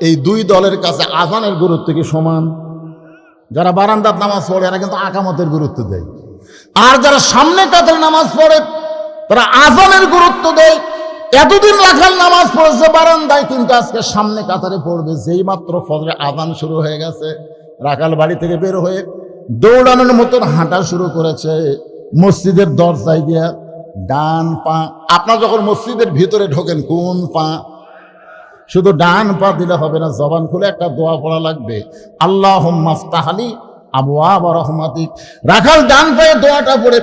Speaker 1: এই দুই দলের কাছে আযানের গুরুত্ব কি সমান? যারা বারান্দার নামাজ পড়ে এরা কিন্তু আকামতের গুরুত্ব দেয়, আর যারা সামনে কাতারে নামাজ পড়ে তারা আযানের গুরুত্ব দেয়। এতদিন রাখাল নামাজ পড়েছে বারান্দায়, কিন্তু আজকে সামনে কাতারে পড়বে। যেই মাত্র ফজরে আযান শুরু হয়ে গেছে, রাখাল বাড়ি থেকে বের হয়ে দৌড়ানোর মতন হাঁটা শুরু করেছে মসজিদের দরজায় গিয়া। ডান পা, আপনার যখন মসজিদের ভিতরে ঢোকেন কোন পা? শুধু ডান পা দিলে হবে না, জবান খুলে একটা দোয়া পড়া লাগবে, আল্লাহুম্মা ইফতাহ লি আবওয়াব রাহমাতিক। রাখাল ডান পায়ে দোয়াটা পড়ে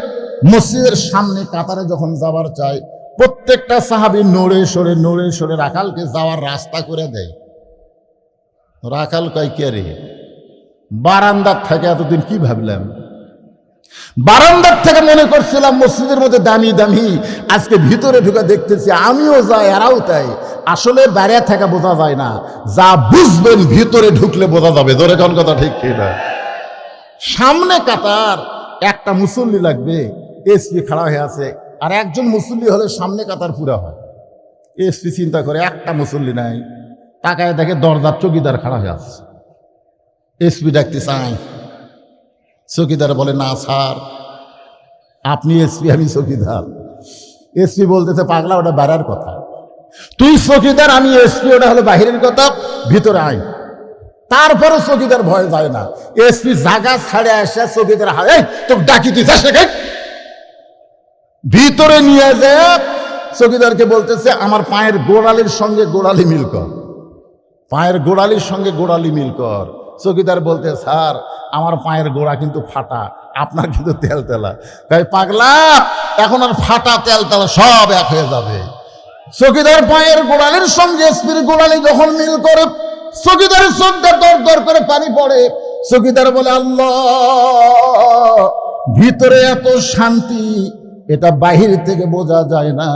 Speaker 1: মসজিদের সামনে কাতারে যখন যাবার চায়, প্রত্যেকটা সাহাবী নড়ে সরে রাখালকে যাওয়ার রাস্তা করে দেয়। রাখাল কয়, কে রে, বারান্দার থেকে এতদিন কি ভাবলাম, বারান্দার থেকে মনে করছিলাম মসজিদের মধ্যে দামি দামি, আজকে ভিতরে ঢুকে দেখতেছি আমিও যাই এরাও তাই। আসলে বাইরে থেকে বোঝা যায় না, যা বুঝবেন ভিতরে ঢুকলে বোঝা যাবে। ধরে কোন কথা ঠিক কিনা? সামনে কাতার, একটা মুসল্লি লাগবে, এসপি খাড়া হয়ে আছে, আর একজন মুসল্লি হলে সামনে কাতার পুরা হয়। এসপি চিন্তা করে একটা মুসল্লি নাই, তাকায় দেখে দরজার চৌকিদার খাড়া হয়ে আছে। এসপি ডাকতে চাই, চৌকিদার বলে না স্যার আপনি এসপি, আমি চৌকিদার। এসপি বলতেছে পাগলা ওটা বাইরের কথা, তুই চৌকিদার আমি এসপি, ওটা হলো বাহিরের কথা, ভিতরে আয়। তারপরে চৌকিদার ভয় যায় না, এসপি জায়গা ছাড়ে আসে চৌকিদার হায় তোকে ডাকি তুই যাস না, ভিতরে নিয়ে যায়। চৌকিদারকে বলতেছে আমার পায়ের গোড়ালির সঙ্গে গোড়ালি মিল কর, পায়ের গোড়ালির সঙ্গে গোড়ালি মিল কর। চৌকিদার বলতে স্যার আমার পায়ের গোড়া কিন্তু ফাটা, আপনার কিন্তু তেল তেলা। তাই পাগলা এখন আর ফাটা তেল তেলা সব এক হয়ে যাবে। চৌকিদার পায়ের গোড়ালির সঙ্গে এসপির গোড়ালি যখন মিল করে, চৌকিদারের চোখটা দর দর করে পানি পড়ে। চৌকিদার বলে আল্লাহ, ভিতরে এত শান্তি এটা বাহির থেকে বোঝা যায় না।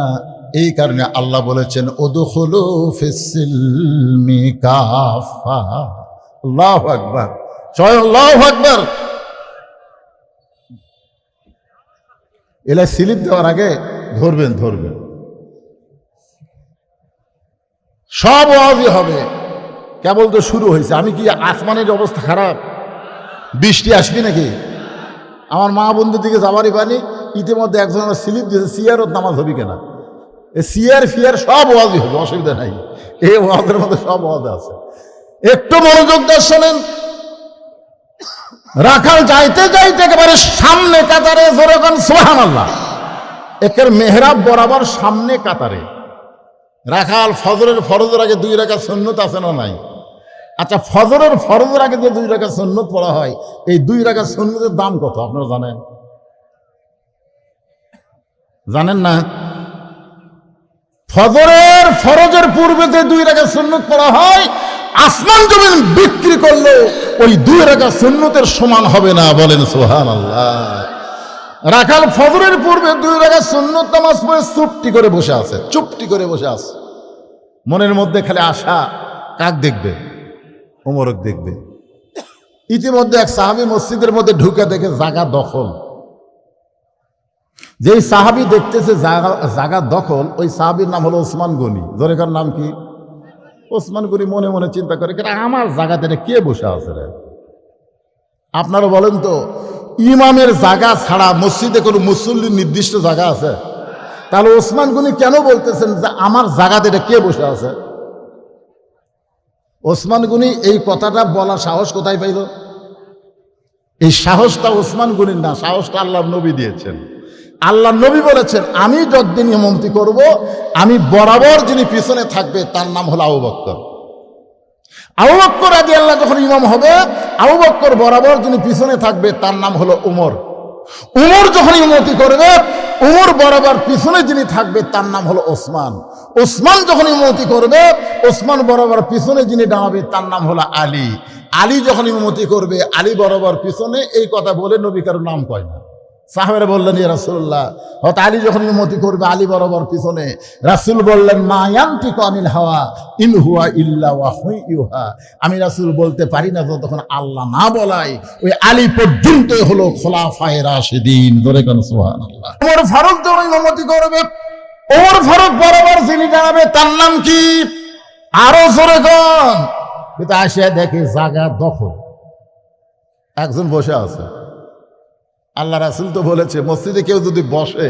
Speaker 1: এই কারণে আল্লাহ বলেছেন উদখুলু ফিস-সিলমি কাফা। আল্লাহু আকবার, স্বয়ং আল্লাহু আকবার। এলা স্লিপ দেওয়ার আগে ধরবেন, সব ওয়াজই হবে, কেবল তো শুরু হয়েছে। আমি কি আসমানের অবস্থা খারাপ? বৃষ্টি আসবি নাকি? আমার মা বন্ধুর দিকে যাবারই পানি। ইতিমধ্যে একজন স্লিপ দিয়েছে, সিয়ারত নামাজ হবি কেনা, সিয়ার ফিয়ার সব ওয়াজই হবে, অসুবিধা নাই। এই ওয়াজের মধ্যে সব ওয়াজ আছে, একটু মনোযোগ দিয়ে শোনেন। রাখাল যাইতে যাইতে একেবারে সামনে কাতারে, জোরে কোন সুবহানাল্লাহ, একের মেহরাব বরাবর সামনে কাতারে। রাখাল ফজরের ফরজের আগে 2 রাকাত সুন্নত আছে না নাই? আচ্ছা, ফজরের ফরজের আগে যে 2 রাকাত সুন্নত পড়া হয়, এই 2 রাকাত সুন্নতের দাম কত আপনারা জানেন? জানেন না? ফরজের পূর্বে যে 2 রাকাত সুন্নত পড়া হয়, আসমান জমিন বিক্রি করলে ওই 2 রাকাত সুন্নতের সমান হবে না। বলেন সুবহানাল্লাহ। রাখাল ফজরের পূর্বে 2 রাকাত সুন্নত নামাজ পড়ে চুপটি করে বসে আছে, চুপটি করে বসে আছে। মনের মধ্যে খালি আশা, কাক দেখবে? ওমরক দেখবে। ইতিমধ্যে এক সাহাবী মসজিদের মধ্যে ঢুকে দেখে জায়গা দখল। যেই সাহাবী দেখতেছে জায়গা দখল, ওই সাহাবীর নাম হলো ওসমান গনি। জোরেকার নাম কি? ওসমান গনি মনে মনে চিন্তা করে, আমার জায়গাতে কে বসে আছে রে? আপনারা বলেন তো, ইমামের জায়গা ছাড়া মসজিদে কোনো মুসল্লির নির্দিষ্ট জায়গা আছে? তাহলে ওসমান গনি কেন বলতেছেন যে আমার জায়গাতে কে বসে আছে? ওসমান গনি এই কথাটা বলার সাহস কোথায় পাইল? এই সাহসটা ওসমান গনির না, সাহসটা আল্লাহর নবী দিয়েছেন। আল্লাহ নবী বলেছেন আমি যতদিন ইমামতি করব, আমি বরাবর যিনি পিছনে থাকবে তার নাম হলো আবু বকর। আবু বকর রাদিয়াল্লাহু যখন ইমাম হবে, আবু বকর বরাবর যিনি পিছনে থাকবে তার নাম হলো উমর। উমর যখন ইমামতি করবে, উমর বরাবর পিছনে যিনি থাকবে তার নাম হলো ওসমান। ওসমান যখন ইমামতি করবে, ওসমান বরাবর পিছনে যিনি দাঁড়াবে তার নাম হলো আলী। আলী যখন ইমামতি করবে, আলী বরাবর পিছনে। এই কথা বলে নবী কারোর নাম কয় না। সাহাবারা বললেন ইয়া রাসূলুল্লাহ, হয়তো আলী যখন ইমামতি করবে আলী বরাবর পিছনে। রাসূল বললেন মা ইয়ানতিকু আনিল হাওয়া ইন হুয়া ইল্লা ওয়াহয়ু ইউহা। আমি রাসূল বলতে পারি না যতক্ষণ আল্লাহ না বলায়। ওই আলী পর্যন্তই হলো খোলাফায়ে রাশিদিন। ধরে কোন সুবহানাল্লাহ। ওমর ফারুক যখন ইমামতি করবে, ওমর ফারুক বরাবর যিনি দাঁড়াবে তার নাম কি? আরো জোরে কোন। কিন্তু আসিয়া দেখে জায়গা দখল, একজন বসে আছে। আল্লাহ রাসূল তো বলেছে মসজিদে কেউ যদি বসে,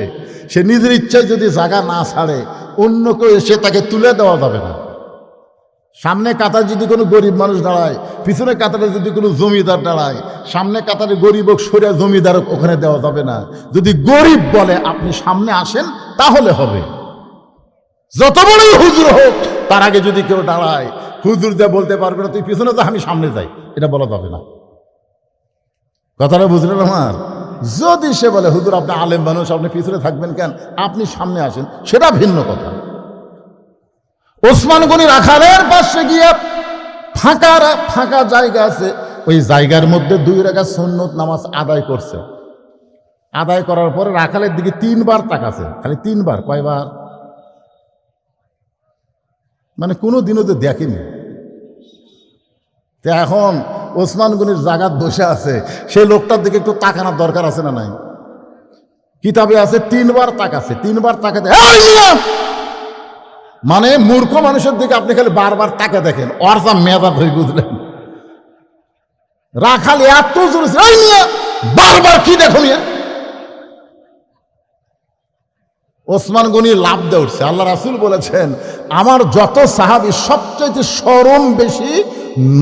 Speaker 1: সে নিজের ইচ্ছায় যদি জায়গা না ছাড়ে, অন্য কেউ এসে তাকে তুলে দেওয়া যাবে না। সামনে কাতারে যদি কোনো গরিব মানুষ দাঁড়ায়, পিছনে কাতারে যদি কোনো জমিদার দাঁড়ায়, সামনে কাতারে গরিব হোক সরে জমিদার ওখানে দেওয়া যাবে না। যদি গরিব বলে আপনি সামনে আসেন তাহলে হবে। যত বড়ই হুজুর হোক, তার আগে যদি কেউ দাঁড়ায়, হুজুর যা বলতে পারবে না তুই পিছনে যা আমি সামনে যাই, এটা বলা যাবে না। কথাটা বুঝলেন আমার? যদি সে বলে হুজুর আপনি আলেম মানুষ, আপনি পিছনে থাকবেন কেন, আপনি সামনে আসেন, সেটা ভিন্ন কথা। ওসমান গনি রাখালের পাশে গিয়ে ফাঁকা জায়গা আছে, ওই জায়গার মধ্যে 2 রাকাত সুন্নত নামাজ আদায় করছে। আদায় করার পরে রাখালের দিকে 3 বার তাকাছে, খালি 3 বার। কয়বার? মানে কোনো দিনও তো দেখেনি। তো এখন ওসমান গনির জাগাত বসে আছে, সেই লোকটার দিকে একটু তাকানোর দরকার আছে না নাই? কিতাবে আছে 3 বার তাকাছে, 3 বার তাকাতে, মানে মূর্খ মানুষের দিকে আপনি খালি বারবার তাকে দেখেন, ওর যা মেজাজ হয়ে বুঝলেন। রাখাল এত জোর বারবার কি দেখো মিয়া। ওসমান গনি লাভ দিয়ে উঠছে। আল্লাহ রাসূল বলেছেন, আমার যত সাহাবী সবচাইতে শরম বেশি,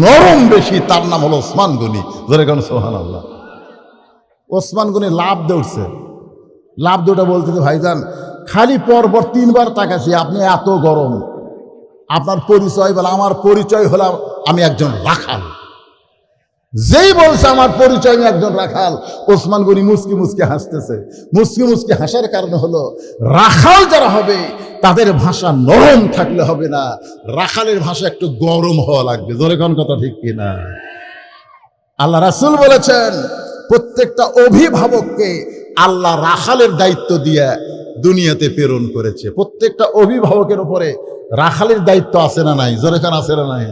Speaker 1: নরম বেশি, তার নাম হলো ওসমান গনি। জোরে কোন সুবহানাল্লাহ। ওসমান গনি লাভ দিয়ে উঠছে। লাভ দুটা বলতেছে, ভাইজান খালি পরপর 3 বার তাকাছি, আপনি এত গরম, আপনার পরিচয় বলে? আমার পরিচয় হলাম আমি একজন রাখাল। যেই বলছে আমার পরিচয় আমি একজন রাখাল, ওসমান গনি মুচকি মুচকি হাসতেছে। মুচকি মুচকি হাসার কারণ হলো, রাখাল যারা হবে তাদের ভাষা নরম থাকলে হবে না, রাখালের ভাষা একটু গরম হওয়া লাগবে। জোরে কোন কথা ঠিক কিনা? আল্লাহ রাসূল বলেছেন, প্রত্যেকটা অভিভাবককে আল্লাহ রাখালের দায়িত্ব দিয়ে দুনিয়াতে প্রেরণ করেছে। প্রত্যেকটা অভিভাবকের উপরে রাখালের দায়িত্ব আছে না নাই? জোরে কোন আছে না নাই?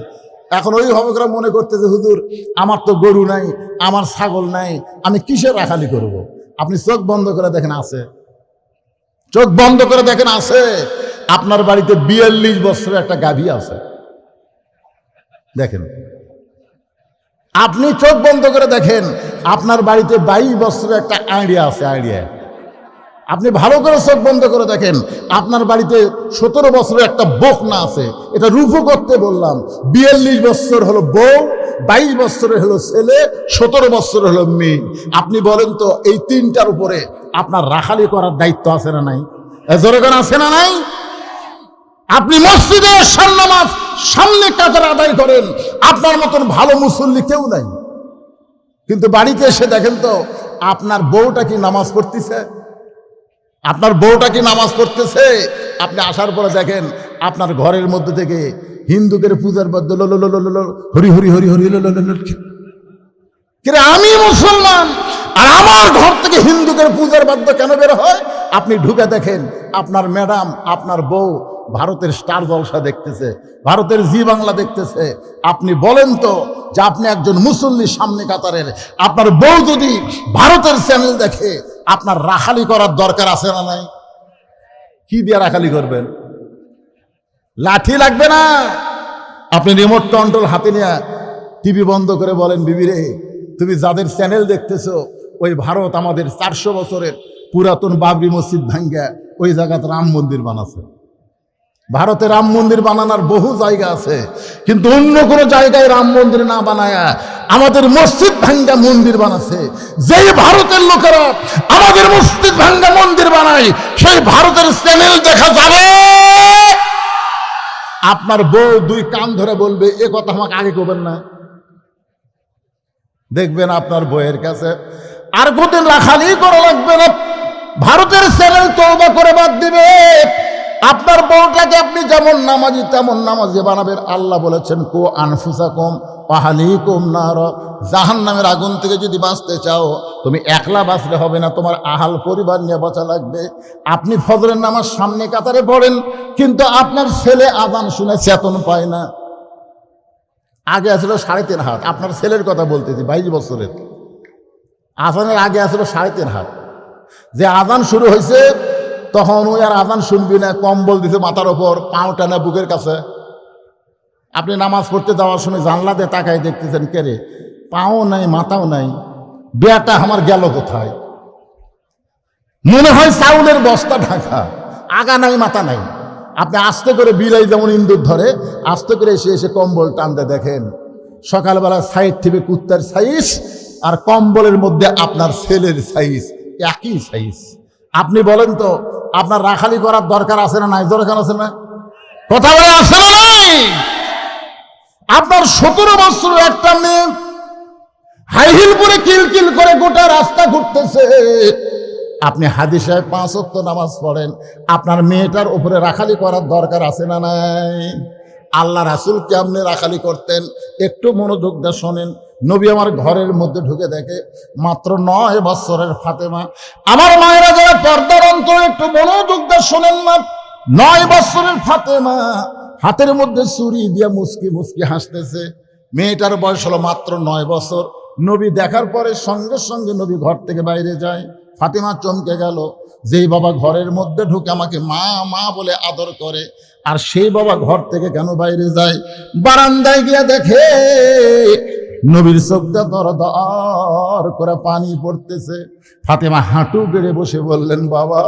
Speaker 1: এখন অভিভাবকরা মনে করতেছে, হুজুর আমার তো গরু নাই, আমার ছাগল নাই, আমি কিসের রাখালি করব? আপনি চোখ বন্ধ করে দেখেন আছে, চোখ বন্ধ করে দেখেন আছে। আপনার বাড়িতে 42 বছরের একটা গাভী আছে, দেখেন। আপনি চোখ বন্ধ করে দেখেন আপনার বাড়িতে 22 বছরের একটা আইডিয়া আছে, আইডিয়া। আপনি ভালো করে চোখ বন্ধ করে দেখেন আপনার বাড়িতে 17 বছরের একটা বকনা আছে। এটা রূপও করতে বললাম। 42 বছর হলো বউ, 22 বছরের হলো ছেলে, 17 বছর হলো মেয়ে। আপনি বলেন তো, এই 3টার উপরে আপনার রাখালি করার দায়িত্ব আছে না নাই? জোরে করে আছে না নাই? আপনি মসজিদে এশার নামাজ সামনে কাতার আদায় করেন, আপনার মতন ভালো মুসল্লি কেউ নাই। কিন্তু বাড়িতে এসে দেখেন তো আপনার বউটা কি নামাজ পড়তেছে? আপনার বউটা কি নামাজ পড়তেছে? আপনি আসার পরে দেখেন আপনার ঘরের মধ্যে থেকে হিন্দুদের পূজার বাদ্য হরি হরি হরি হরি। আমি মুসলমান আর আমার ঘর থেকে হিন্দুদের পূজার বাদ্য কেন বের হয়? আপনি ঢুকে দেখেন আপনার ম্যাডাম, আপনার বউ ভারতের স্টার জলসা দেখতেছে, ভারতের জি বাংলা দেখতেছে। আপনি বলেন তো যে আপনি একজন মুসল্লি সামনে কাতারের, আপনার বউ যদি ভারতের চ্যানেল দেখে, আপনার রাখালি করার দরকার আছে না নাই? কি দিয়ে রাখালি করবেন? লাঠি লাগবে না। আপনি রিমোট কন্ট্রোল হাতে নিয়ে টিভি বন্ধ করে বলেন, বিবি রে, তুমি যাদের চ্যানেল দেখতেছো, ওই ভারত আমাদের 400 বছরের পুরাতন বাবরি মসজিদ ভাঙ্গা ওই জায়গাতে রাম মন্দির বানাচ্ছে। ভারতে রাম মন্দির বানানোর বহু জায়গা আছে, কিন্তু অন্য কোনো জায়গায় রাম মন্দির না বানায়া আমাদের মসজিদ ভাঙ্গা মন্দির বানাচ্ছে। যেই ভারতের লোকেরা আমাদের মসজিদ ভাঙ্গা মন্দির বানায়, সেই ভারতের চ্যানেল দেখা যাবে। আপনার বউ 2 কান ধরে বলবে, এ কথা আমাকে আগে করবেন না। দেখবেন আপনার বউয়ের কাছে আর কোনদিন রাখালি করা লাগবে না, ভারতের চ্যানেল তওবা করে বাদ দিবে। আপনার বউটাকে আপনি যেমন নামাজি তেমন নামাজি বানাবেন। আল্লাহ বলেছেন, কো আনফুসাকুম ওয়া আহলিকুম নার, জাহান্নামের আগুন থেকে যদি বাঁচতে চাও, তুমি একলা বাঁচলে হবে না, তোমার আহাল পরিবার নিয়ে বাঁচা লাগবে। আপনি ফজরের নামাজ সামনে কাতারে পড়েন, কিন্তু আপনার ছেলে আযান শুনে চেতন পায় না। আগে আসলো 3.5 হাত, আপনার ছেলের কথা বলতেছি, 22 বছরের। আযানের আগে আসলো 3.5 হাত। যে আযান শুরু হয়েছে তখন ওই আর আযান শুনবি না, কম্বল দিছে মাথার ওপর, পাও টানা বুকের কাছে। আপনি নামাজ পড়তে যাওয়ার সময় জানলা দিয়ে তাকাই দেখতেছেন, কে রে, পাও নাই মাথাও নাই, বেটা আমার গেল কোথায়? মনে হয় চাউলের বস্তা ঢাকা, আগা নাই মাথা নাই। আপনি আস্তে করে বিলাই যেমন ইন্দুর ধরে, আস্তে করে এসে এসে কম্বল টানতে দেখেন সকালবেলা সাইড থেকে কুত্তার সাইজ আর কম্বলের মধ্যে আপনার ছেলের সাইজ একই সাইজ। আপনি বলেন তো আপনার রাখালি করার দরকার আছে না নাই? দরকার আছে না? কথা বলে আছে না নাই? আপনার 17 বছরের একটা মেয়ে হাইহিল পরে কিলকিল করে গোটা রাস্তা ঘুরতেছে। আপনি হাদিসায় 5 ওয়াক্ত নামাজ পড়েন, আপনার মেয়েটার উপরে রাখালি করার দরকার আছে না নাই? আল্লাহ রাসূল কেমনে রাখালি করতেন একটু মনোযোগ দিয়ে শোনেন। নবী আমার ঘরের মধ্যে ঢুকে দেখে মাত্র 9 বছরের ফাতেমা। আমার মায়েরা যারা পর্দার অন্তর একটু মনোযোগ দিয়ে শোনেন না, 9 বছরের ফাতেমা হাতের মধ্যে ছুরি দিয়ে মুচকি মুচকি হাসতেছে। মেয়েটার বয়স হলো মাত্র 9 বছর। নবী দেখার পরে সঙ্গে সঙ্গে নবী ঘর থেকে বাইরে যায়। ফাতেমা চমকে গেল। যেই বাবা ঘরের মধ্যে ঢুকে আমাকে মা মা বলে আদর করে, আর সেই বাবা ঘর থেকে কেন বাইরে যায়? বারান্দায় গিয়ে দেখে নবীর চোখটা দরদর করে পানি পড়তেছে। ফাতেমা হাঁটু গেড়ে বসে বললেন, বাবা,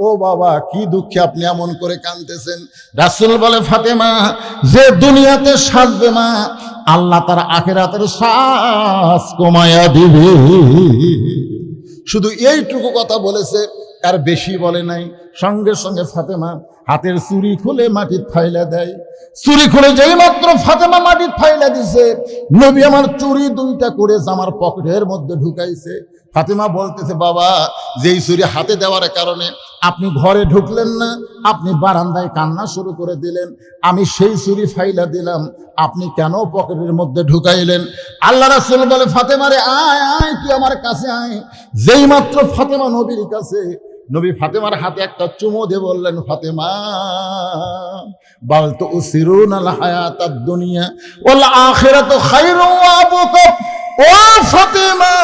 Speaker 1: ও বাবা, কি দুঃখে আপনি এমন করে কাঁদতেছেন? রাসূল বলে, ফাতেমা, যে দুনিয়াতে সাজবে মা, আল্লাহ তার আখিরাতের শ্বাস কমায়া দিবে। শুধু এইটুকু কথা বলেছে, আর বেশি বলে নাই। সঙ্গে সঙ্গে ফাতেমা হাতের চুরি খুলে মাটির ফাইলা দেয়। চুরি খুলে যেই মাত্র ফাতেমা মাটির ফাইলা দিছে, নবী আমার চুরি 2টা করে জামার পকেটের মধ্যে ঢুকাইছে। ফাতেমা বলতেছে, বাবা, যেই চুরি হাতে দেওয়ার কারণে আপনি ঘরে ঢুকলেন না, আপনি বারান্দায় কান্না শুরু করে দিলেন, আমি সেই চুরি ফাইলা দিলাম, আপনি কেন পকেটের মধ্যে ঢুকাইলেন? আল্লাহ রাসূল বলে, ফাতেমারে আয় আয়, তুই আমার কাছে আয়। যেই মাত্র ফাতেমা নবীর কাছে, নবী ফাতেমার হাতে একটা চুমো দিয়ে বললেন, ফাতেমা, বাল তো উসিরুনাল হায়াতাদ দুনিয়া ওয়াল আখিরাতু খায়রুন ওয়া আবকা। ও ফাতেমা,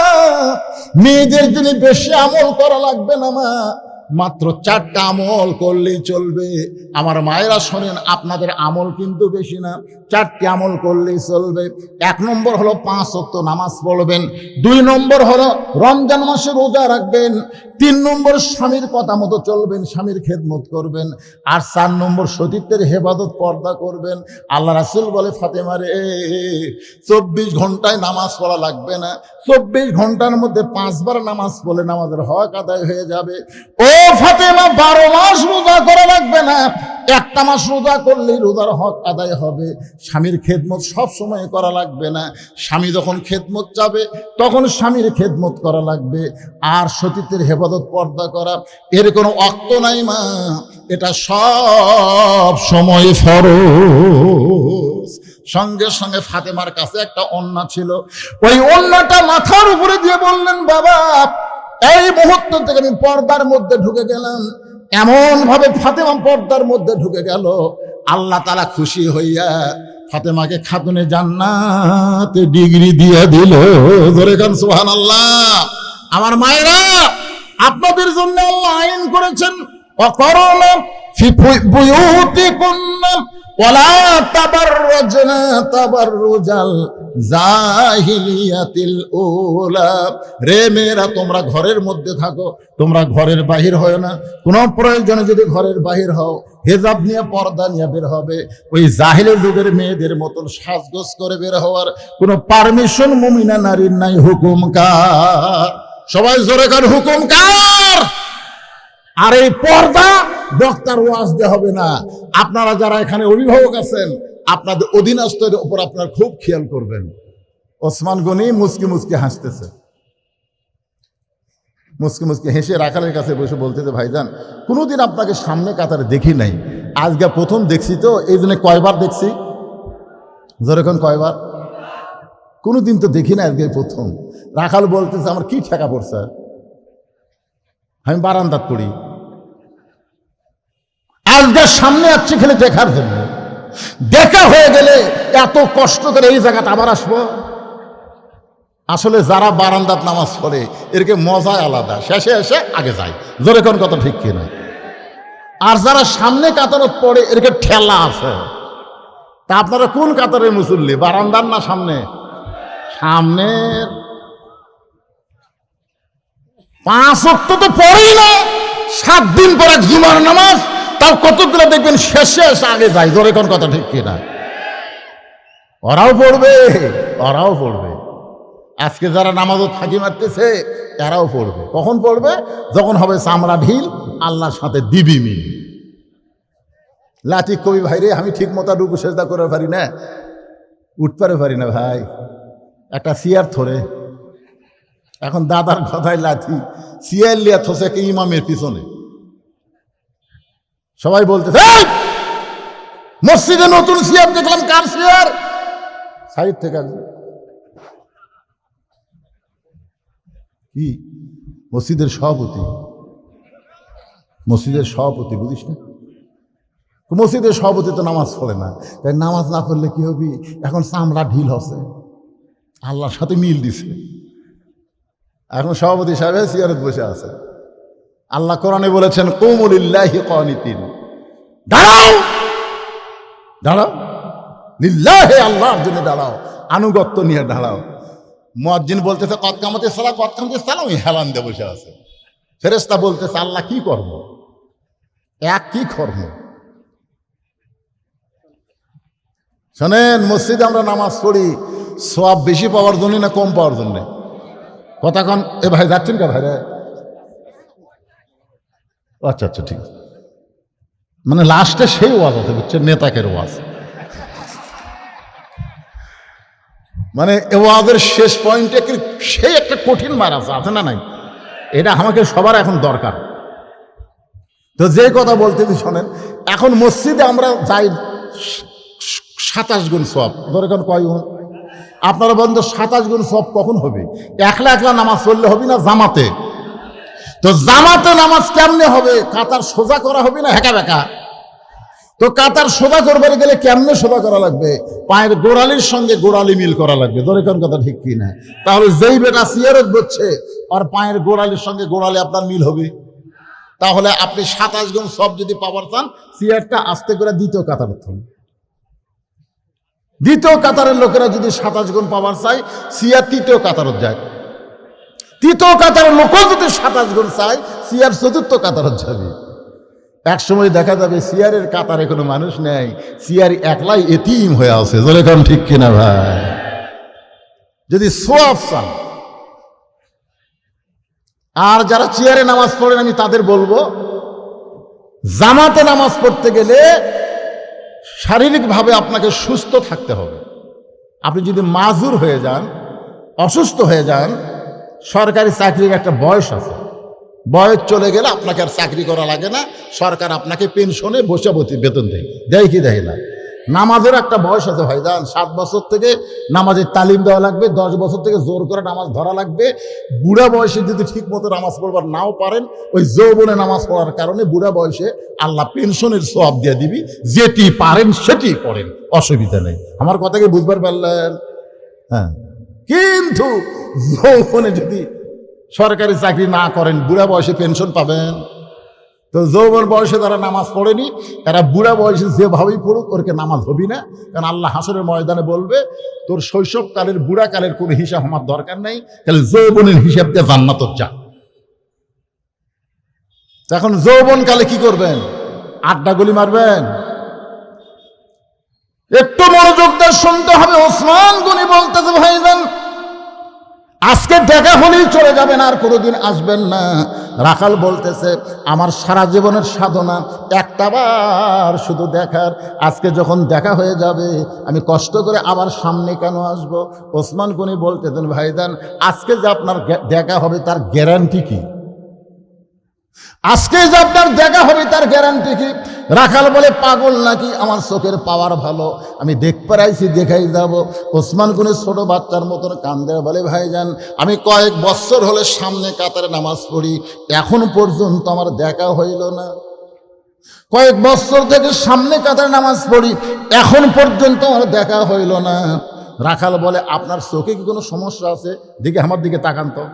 Speaker 1: মেয়েদের জন্য বেশি আমল করা লাগবে না মা, মাত্র 4টা আমল করলেই চলবে। আমার মায়েরা শোনেন, আপনাদের আমল কিন্তু বেশি না, 4টি আমল করলেই চলবে। 1 নম্বর হলো 5 ওয়াক্ত নামাজ পড়বেন। 2 নম্বর হলো রমজান মাসে রোজা রাখবেন। 3 নম্বর স্বামীর কথা মতো চলবেন, স্বামীর খেদমত করবেন। আর 4 নম্বর সতীত্বের হেফাজত, পর্দা করবেন। আল্লাহ রাসূল বলে, ফাতেমা রে, 24 ঘন্টায় নামাজ পড়া লাগবে না, 24 ঘন্টার মধ্যে 5 বার নামাজ পড়লে নামাজের হক আদায় হয়ে যাবে। ও ফাতেমা, 12 মাস রোজা করা লাগবে না, 1টা মাস রোজা করলেই রোজার হক আদায় হবে। স্বামীর খেদমত সব সময় করা লাগবে না, স্বামী যখন খেদমত চাবে তখন স্বামীর খেদমত করা লাগবে। আর সতীত্বের হেফাজত, পর্দা করা, এর কোনো ওয়াক্ত নাই মা, এটা সব সময় ফরজ। সঙ্গে সঙ্গে ফাতেমার কাছে একটা ওড়না ছিল, ওই ওড়নাটা মাথার উপরে দিয়ে বললেন, বাবা, এই মুহূর্ত থেকে আমি পর্দার মধ্যে ঢুকে গেলাম। এমন ভাবে ফাতেমা পর্দার মধ্যে ঢুকে গেল, আল্লাহ তাআলা খুশি হইয়া ফাতেমাকে খাতুনে জান্নাতে ডিগ্রি দিয়ে দিল। জোরে গান সুবহানাল্লাহ। আমার মায়েরা, আপনাদের জন্য আল্লাহ আইন করেছেন, ওয়াকরনা ফি বুয়ুতিকুন্না ওয়ালা তাবাররাজনা তাবাররুজাল জাহিলিয়াতিল উলা। রে মেয়েরা, তোমরা ঘরের মধ্যে থাকো, তোমরা ঘরের বাহির হয় না। কোনো প্রয়োজনে যদি ঘরের বাহির হও, হেজাব নিয়ে, পর্দা নিয়ে বের হবে। ওই জাহিলের যুগের মেয়েদের মতন সাজগোজ করে বের হওয়ার কোনো পারমিশন মুমিনা নারীর নাই। হুকুম কার? সবাই জোরে কার, হুকুম কার? আর এই পর্দা বক্তার ওয়াজ দিয়ে হবে না। আপনারা যারা এখানে অভিভাবক আছেন, আপনাদের অধীনস্থের উপর আপনার খুব খেয়াল করবেন। ওসমান গনি মুচকি মুচকি হাসতেছে, মুচকি মুচকি হেসে রাখালের কাছে বসে বলতেছে, ভাইজান, কোনোদিন আপনাকে সামনে কাতারে দেখি নাই, আজকে প্রথম দেখছি, তো এই জন্য কয়বার দেখছি? যেরকম কয়বার? কোনোদিন তো দেখি না, আজকে প্রথম। রাখাল বলতেছে, আমার কি ঠেকা পড়ছে, আমি বারান্দাত পড়ি, আজকে সামনে আসছি খেলে দেখার জন্য। দেখা হয়ে গেলে এত কষ্ট করে এই জায়গাতে আবার আসবো? আসলে যারা বারান্দাত নামাজ পড়ে এরকে মজা আলাদা, শেষে এসে আগে যায়। জোরে কোন কথা ঠিক কিনা? আর যারা সামনে কাতারত পড়ে এরকে ঠেলা আছে। তা আপনারা কোন কাতারের মুসল্লি, বারান্দার না সামনে? সামনের। 5 ওয়াক্ত তো পড়েই না, 7 দিন পরে জুমার নামাজ, তাও কতগুলো দেখবেন শেষে এসে আগে যায়। জোরে কোন কথা ঠিক কিনা? ওরাও পড়বে, ওরাও পড়বে। আজকে যারা নামাজও ফাঁকি মারতেছে এরাও পড়বে। কখন পড়বে? যখন হবে চামড়া ঢিল, আল্লাহর সাথে দিবি মিল। লাঠি কবি, ভাই রে, আমি ঠিক মতো রুকু সেজদা করে পারি না, উঠতে পারি না ভাই, একটা চেয়ার ধরে। এখন দাদার কথায় লাঠি, চেয়ার লিয়া থসে ইমামের পিছনে। সবাই বলতেছে, মসজিদে নতুন চেয়ার দেখলাম, কার চেয়ার? সাইড থেকে আসবে কি? মসজিদের সভাপতি, মসজিদের সভাপতি, বুঝিস না? মসজিদের সভাপতি তো নামাজ পড়ে না, তাই নামাজ না পড়লে কি হবি? এখন চামড়া ঢিল হচ্ছে, আল্লাহর সাথে মিল দিছে। এখন সভাপতি সাহেব চেয়ারে বসে আছে। আল্লাহ কোরআনে বলেছেন, কুমু লিল্লাহি কানিতিন, দাঁড়াও দাঁড়াও, লিল্লাহি, আল্লাহর জন্য দাঁড়াও, আনুগত্য নিয়ে দাঁড়াও। মুয়াজ্জিন বলতেছে কদ কামাতিস সালাহ, কদ কামাতিস সালাহ, ওই হেলান দিয়ে বসে আছে। ফেরেশতা বলতেছে আল্লাহ কি কর্ম, এক কি কর্ম। শোনেন, মসজিদে আমরা নামাজ পড়ি সওয়াব বেশি পাওয়ার জন্য না কম পাওয়ার জন্য? কথা কন। এ ভাই যাচ্ছেন কা ভাই রে? আচ্ছা আচ্ছা, ঠিক আছে। মানে লাস্টে সেই ওয়াজ আছে, বুঝছেন, নেতাকের ওয়াজ। মানে এ ওয়াজের শেষ পয়েন্টে সেই একটা কঠিন মার আছে না নাই? এটা আমাকে সবার এখন দরকার। তো যে কথা বলতে শোনেন, এখন মসজিদে আমরা যাই 27 গুণ সওয়াব, ধরে কোন কয় গুণ? আপনারা বন্ধু 27 গুণ সওয়াব কখন হবে? একলা একলা নামাজ পড়লে হবে না জামাতে? তো জামাতে নামাজ কেমনে হবে? কাতার সোজা করা হবে না হেঁকা বেঁকা? তো কাতার সোজা করবার গেলে কেমনে সোজা করা লাগবে? পায়ের গোড়ালির সঙ্গে গোড়ালি মিল করা লাগবে। ধরে কোন কথা ঠিক কি না? তাহলে যেই বেটা সিয়ারত বসছে আর পায়ের গোড়ালির সঙ্গে গোড়ালি আপনার মিল হবে। তাহলে আপনি 27 গুণ সওয়াব যদি পাওয়ার চান, সিয়ারটা আস্তে করে দ্বিতীয় কাতার উঠুন। দ্বিতীয় কাতারের লোকেরা যদি 27 গুণ পাওয়ার চায়, সিয়ার তৃতীয় কাতারত যায়। তৃতীয় কাতারের লোকও যদি 27 গুণ চায়, সিয়ার চতুর্থ কাতারত যাবে। এক সময় দেখা যাবে সিয়ারের কাতারে কোনো মানুষ নেই, সিয়ার একলাই এতিম হয়ে আছে। যেরকম ঠিক কিনা ভাই? যদি সওয়াব চান, আর যারা চেয়ারে নামাজ পড়েন আমি তাদের বলবো, জামাতে নামাজ পড়তে গেলে শারীরিকভাবে আপনাকে সুস্থ থাকতে হবে। আপনি যদি মাজুর হয়ে যান, অসুস্থ হয়ে যান, সরকারি চাকরির একটা বয়স আছে, বয়স চলে গেলে আপনাকে আর চাকরি করা লাগে না, সরকার আপনাকে পেনশনে বসে বেতন দেয়। দেয় কি দেয় না? নামাজের একটা বয়স আছে ভাইজান, 7 বছর থেকে নামাজের তালিম দেওয়া লাগবে, 10 বছর থেকে জোর করে নামাজ ধরা লাগবে। বুড়া বয়সে যদি ঠিক মতো নামাজ পড়বার নাও পারেন, ওই যৌবনে নামাজ পড়ার কারণে বুড়া বয়সে আল্লাহ পেনশনের সওয়াব দিয়ে দিবি। যেটি পারেন সেটি পড়েন, অসুবিধা নেই। আমার কথা কি বুঝবার পারলেন? হ্যাঁ, কিন্তু যৌবনে যদি সরকারি চাকরি না করেন, বুড়া বয়সে পেনশন পাবেন? তো যৌবন বয়সে যারা নামাজ পড়েনি, এরা বুড়া বয়সে যেভাবেই পড়ুক, ওরকে নামাজ হবি না। কারণ আল্লাহ হাসরের ময়দানে বলবে, তোর শৈশবকালের বুড়াকালের কোনো হিসাব আমার দরকার নেই, তাহলে যৌবনের হিসাব দিয়ে জান্নাত যা। এখন যৌবনকালে কি করবেন? আড্ডা গলি মারবেন? একটু মনোযোগ দিয়ে শুনতে হবে। ওসমান গনি বলতেছে, ভাইজান আজকে দেখা হলেই চলে যাবেন, আর কোনোদিন আসবেন না। রাখাল বলতেছে, আমার সারা জীবনের সাধনা একটাবার শুধু দেখার, আজকে যখন দেখা হয়ে যাবে আমি কষ্ট করে আবার সামনে কেন আসবো? ওসমান গনি বলতেছেন, ভাইজান আজকে যে আপনার দেখা হবে তার গ্যারান্টি কি? আজকে যে আপনার দেখা হবে তার গ্যারান্টি কি? রাখাল বলে, পাগল নাকি? আমার চোখের পাওয়ার ভালো, আমি দেখতে পাইছি, দেখাই যাব। ওসমান গনি ছোট বাচ্চার মতন কান্দে বলে, ভাইজান আমি কয়েক বছর হলে সামনে কাতারে নামাজ পড়ি, এখন পর্যন্ত আমার দেখা হইল না। কয়েক বছর থেকে সামনে কাতারে নামাজ পড়ি, এখন পর্যন্ত আমার দেখা হইল না। রাখাল বলে, আপনার চোখে কি কোনো সমস্যা আছে? দিকে আমার দিকে তাকান তো।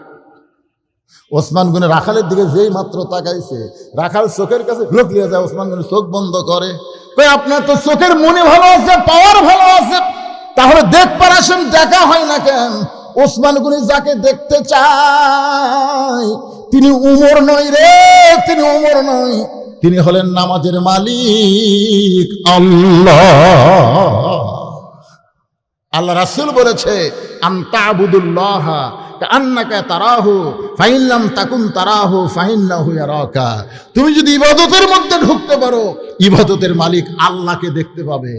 Speaker 1: ওসমান গনি রাখালের দিকে যেই মাত্র তাকাইছে, রাখাল চোখের কাছে ঢোক লিয়ে যায়। ওসমান গনি চোখ বন্ধ করে, কই আপনার তো চোখের মনে ভালো আছে, পাওয়ার ভালো আছে, তাহলে দেখবার আসেন, দেখা হয় না কেন? ওসমান গনি যাকে দেখতে চায় তিনি উমর নয় রে, তিনি উমর নয়, তিনি হলেন নামাজের মালিক আল্লাহ। আল্লাহ রাসূল বলেছে, আনতা আবুদুল্লাহ কান্নাকা তারাহু ফাইন লাম তাকুন তারাহু ফাইন্নাহু ইয়ারাকা। তুমি যদি ইবাদতের মধ্যে ঢুকতে পারো, ইবাদতের মালিক আল্লাহকে দেখতে পাবে।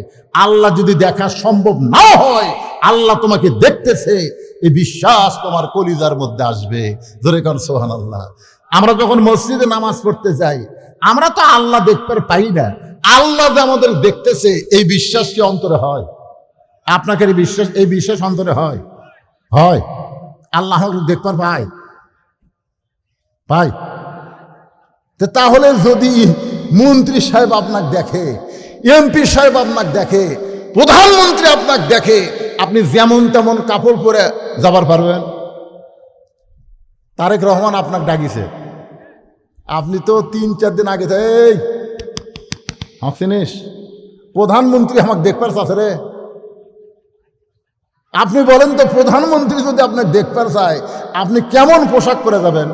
Speaker 1: আল্লাহ যদি দেখা সম্ভব না হয়, আল্লাহ তোমাকে দেখতেছে, এই বিশ্বাস তোমার কলিজার মধ্যে আসবে। জোরে কর সুবহানাল্লাহ। আমরা যখন মসজিদে নামাজ পড়তে যাই, আমরা তো আল্লাহ দেখতে পাই না, আল্লাহ যে আমাদের দেখতেছে এই বিশ্বাস কি অন্তরে হয়? আপনাকে এই বিশ্বাস অন্তরে হয়? হয়? আল্লাহ দেখবার পায়? তাহলে যদি মন্ত্রী সাহেব আপনাকে দেখে, এমপি সাহেব আপনাকে দেখে, প্রধানমন্ত্রী আপনাকে দেখে, আপনি যেমন তেমন কাপড় পরে যাবার পারবেন? তারেক রহমান আপনাকে ডাকিছে, আপনি তো 3-4 দিন আগে এই চিনিস প্রধানমন্ত্রী আমাকে দেখবার চাচ্ছে রে। আপনি বলেন তো, প্রধানমন্ত্রী যদি আপনাকে দেখবার চায়, আপনি কেমন পোশাক পরে যাবেন?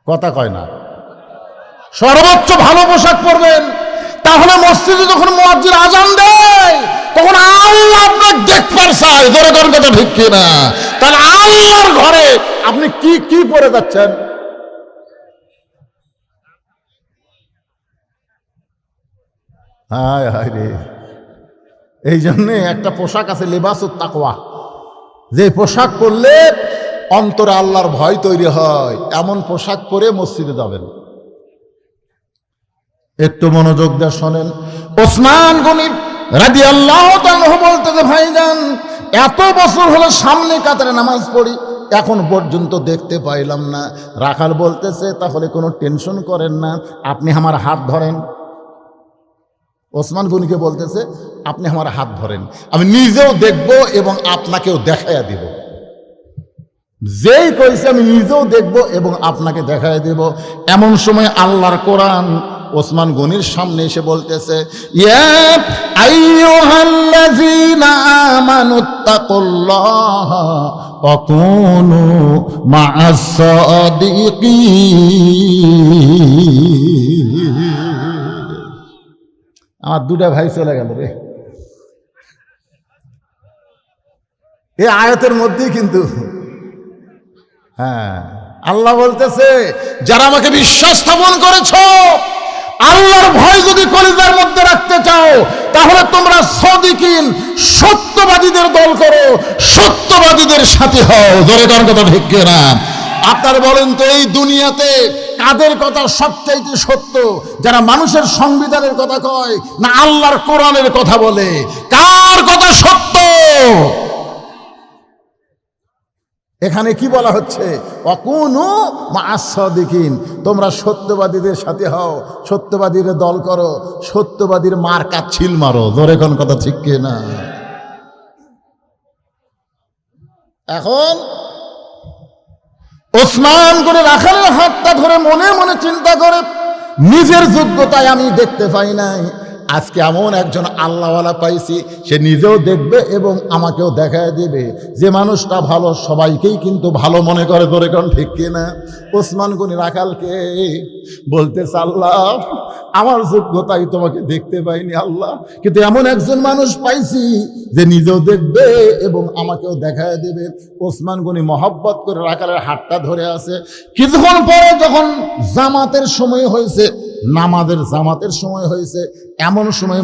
Speaker 1: কথা কয় না। সর্বোচ্চ ভালো পোশাক পরবেন। তাহলে মসজিদে যখন মুয়াজ্জিন আজান দেয়, তখন আল্লাহ আপনাকে দেখবার চায়, জোরে কোন কথা ঠিক কিনা? তাহলে আল্লাহর ঘরে আপনি কি পরে যাচ্ছেন? হায় হায় রে। এই জন্যে একটা পোশাক আছে, লিবাসুত তাকওয়া, যে পোশাক পরলে অন্তরে আল্লাহর ভয় তৈরি হয়, এমন পোশাক পরে মসজিদে যাবেন। একটু মনোযোগ দিয়ে শোনেন। ওসমান গনি রাদিয়াল্লাহু তাআলা বলতেছে, ভাইজান এত বছর হলো সামনে কাতারে নামাজ পড়ি, এখন পর্যন্ত দেখতে পাইলাম না। রাখাল বলতেছে, তাহলে কোনো টেনশন করেন না, আপনি আমার হাত ধরেন। ওসমান গনিকে বলতেছে, আপনি আমার হাত ধরেন, আমি নিজেও দেখব এবং আপনাকেও দেখাইয়া দিব। যেই কইছে আমি নিজেও দেখব এবং আপনাকে দেখাইয়া দেব। এমন সময় আল্লাহর কোরআন ওসমান গনির সামনে এসে বলতেছে, ইয়া আইয়ুহাল্লাযীনা আমানুত্তাকুল্লাহা ওয়া কুনু মা'আস সাদিকিন। আমার 2টা ভাই চলে গেল রে। এই আয়াতের মধ্যেই কিন্তু হ্যাঁ আল্লাহ বলতেছে, যারা আমাকে বিশ্বাস স্থাপন করেছো, আল্লাহর ভয় যদি কলিজার মধ্যে রাখতে চাও, তাহলে তোমরা সাদিকিন সত্যবাদীদের দল করো, সত্যবাদীদের সাথে হও। জোরে কার কথা ঠিক কিনা? আপনারা বলেন তো, এই দুনিয়াতে কাদের কথা সবচাইতে সত্য? যারা মানুষের সংবিধানের কথা কয় না আল্লাহর কোরআনের কথা বলে? কার কথা সত্য? এখানে কি বলা হচ্ছে? ওয়াকুনু মা'আস সাদিকিন, তোমরা সত্যবাদীদের সাথে হও, সত্যবাদীদের দল করো, সত্যবাদীর মার্কা ছিল মারো। জোরে কোন কথা ঠিক কিনা? এখন ওসমান করে রাখালের হাতটা ধরে মনে মনে চিন্তা করে, নিজের যোগ্যতায় আমি দেখতে পাই নাই, আজকে এমন একজন আল্লাহওয়ালা পাইছি, সে নিজেও দেখবে এবং আমাকেও দেখায় দেবে। যে মানুষটা ভালো, সবাইকেই কিন্তু ভালো মনে করে। ধরে কোন ঠিক কিনা? ওসমান গনি রাখালকে বলতেছে, আল্লাহ আমার যোগ্যতায় তোমাকে দেখতে পাইনি আল্লাহ, কিন্তু এমন একজন মানুষ পাইছি যে নিজেও দেখবে এবং আমাকেও দেখায় দেবে। ওসমান গনি মহব্বত করে রাখালের হাতটা ধরে আছে। কিছুক্ষণ পরে যখন জামাতের সময় হয়েছে, নামাজের জামাতের সময় হয়েছে, এমন সময়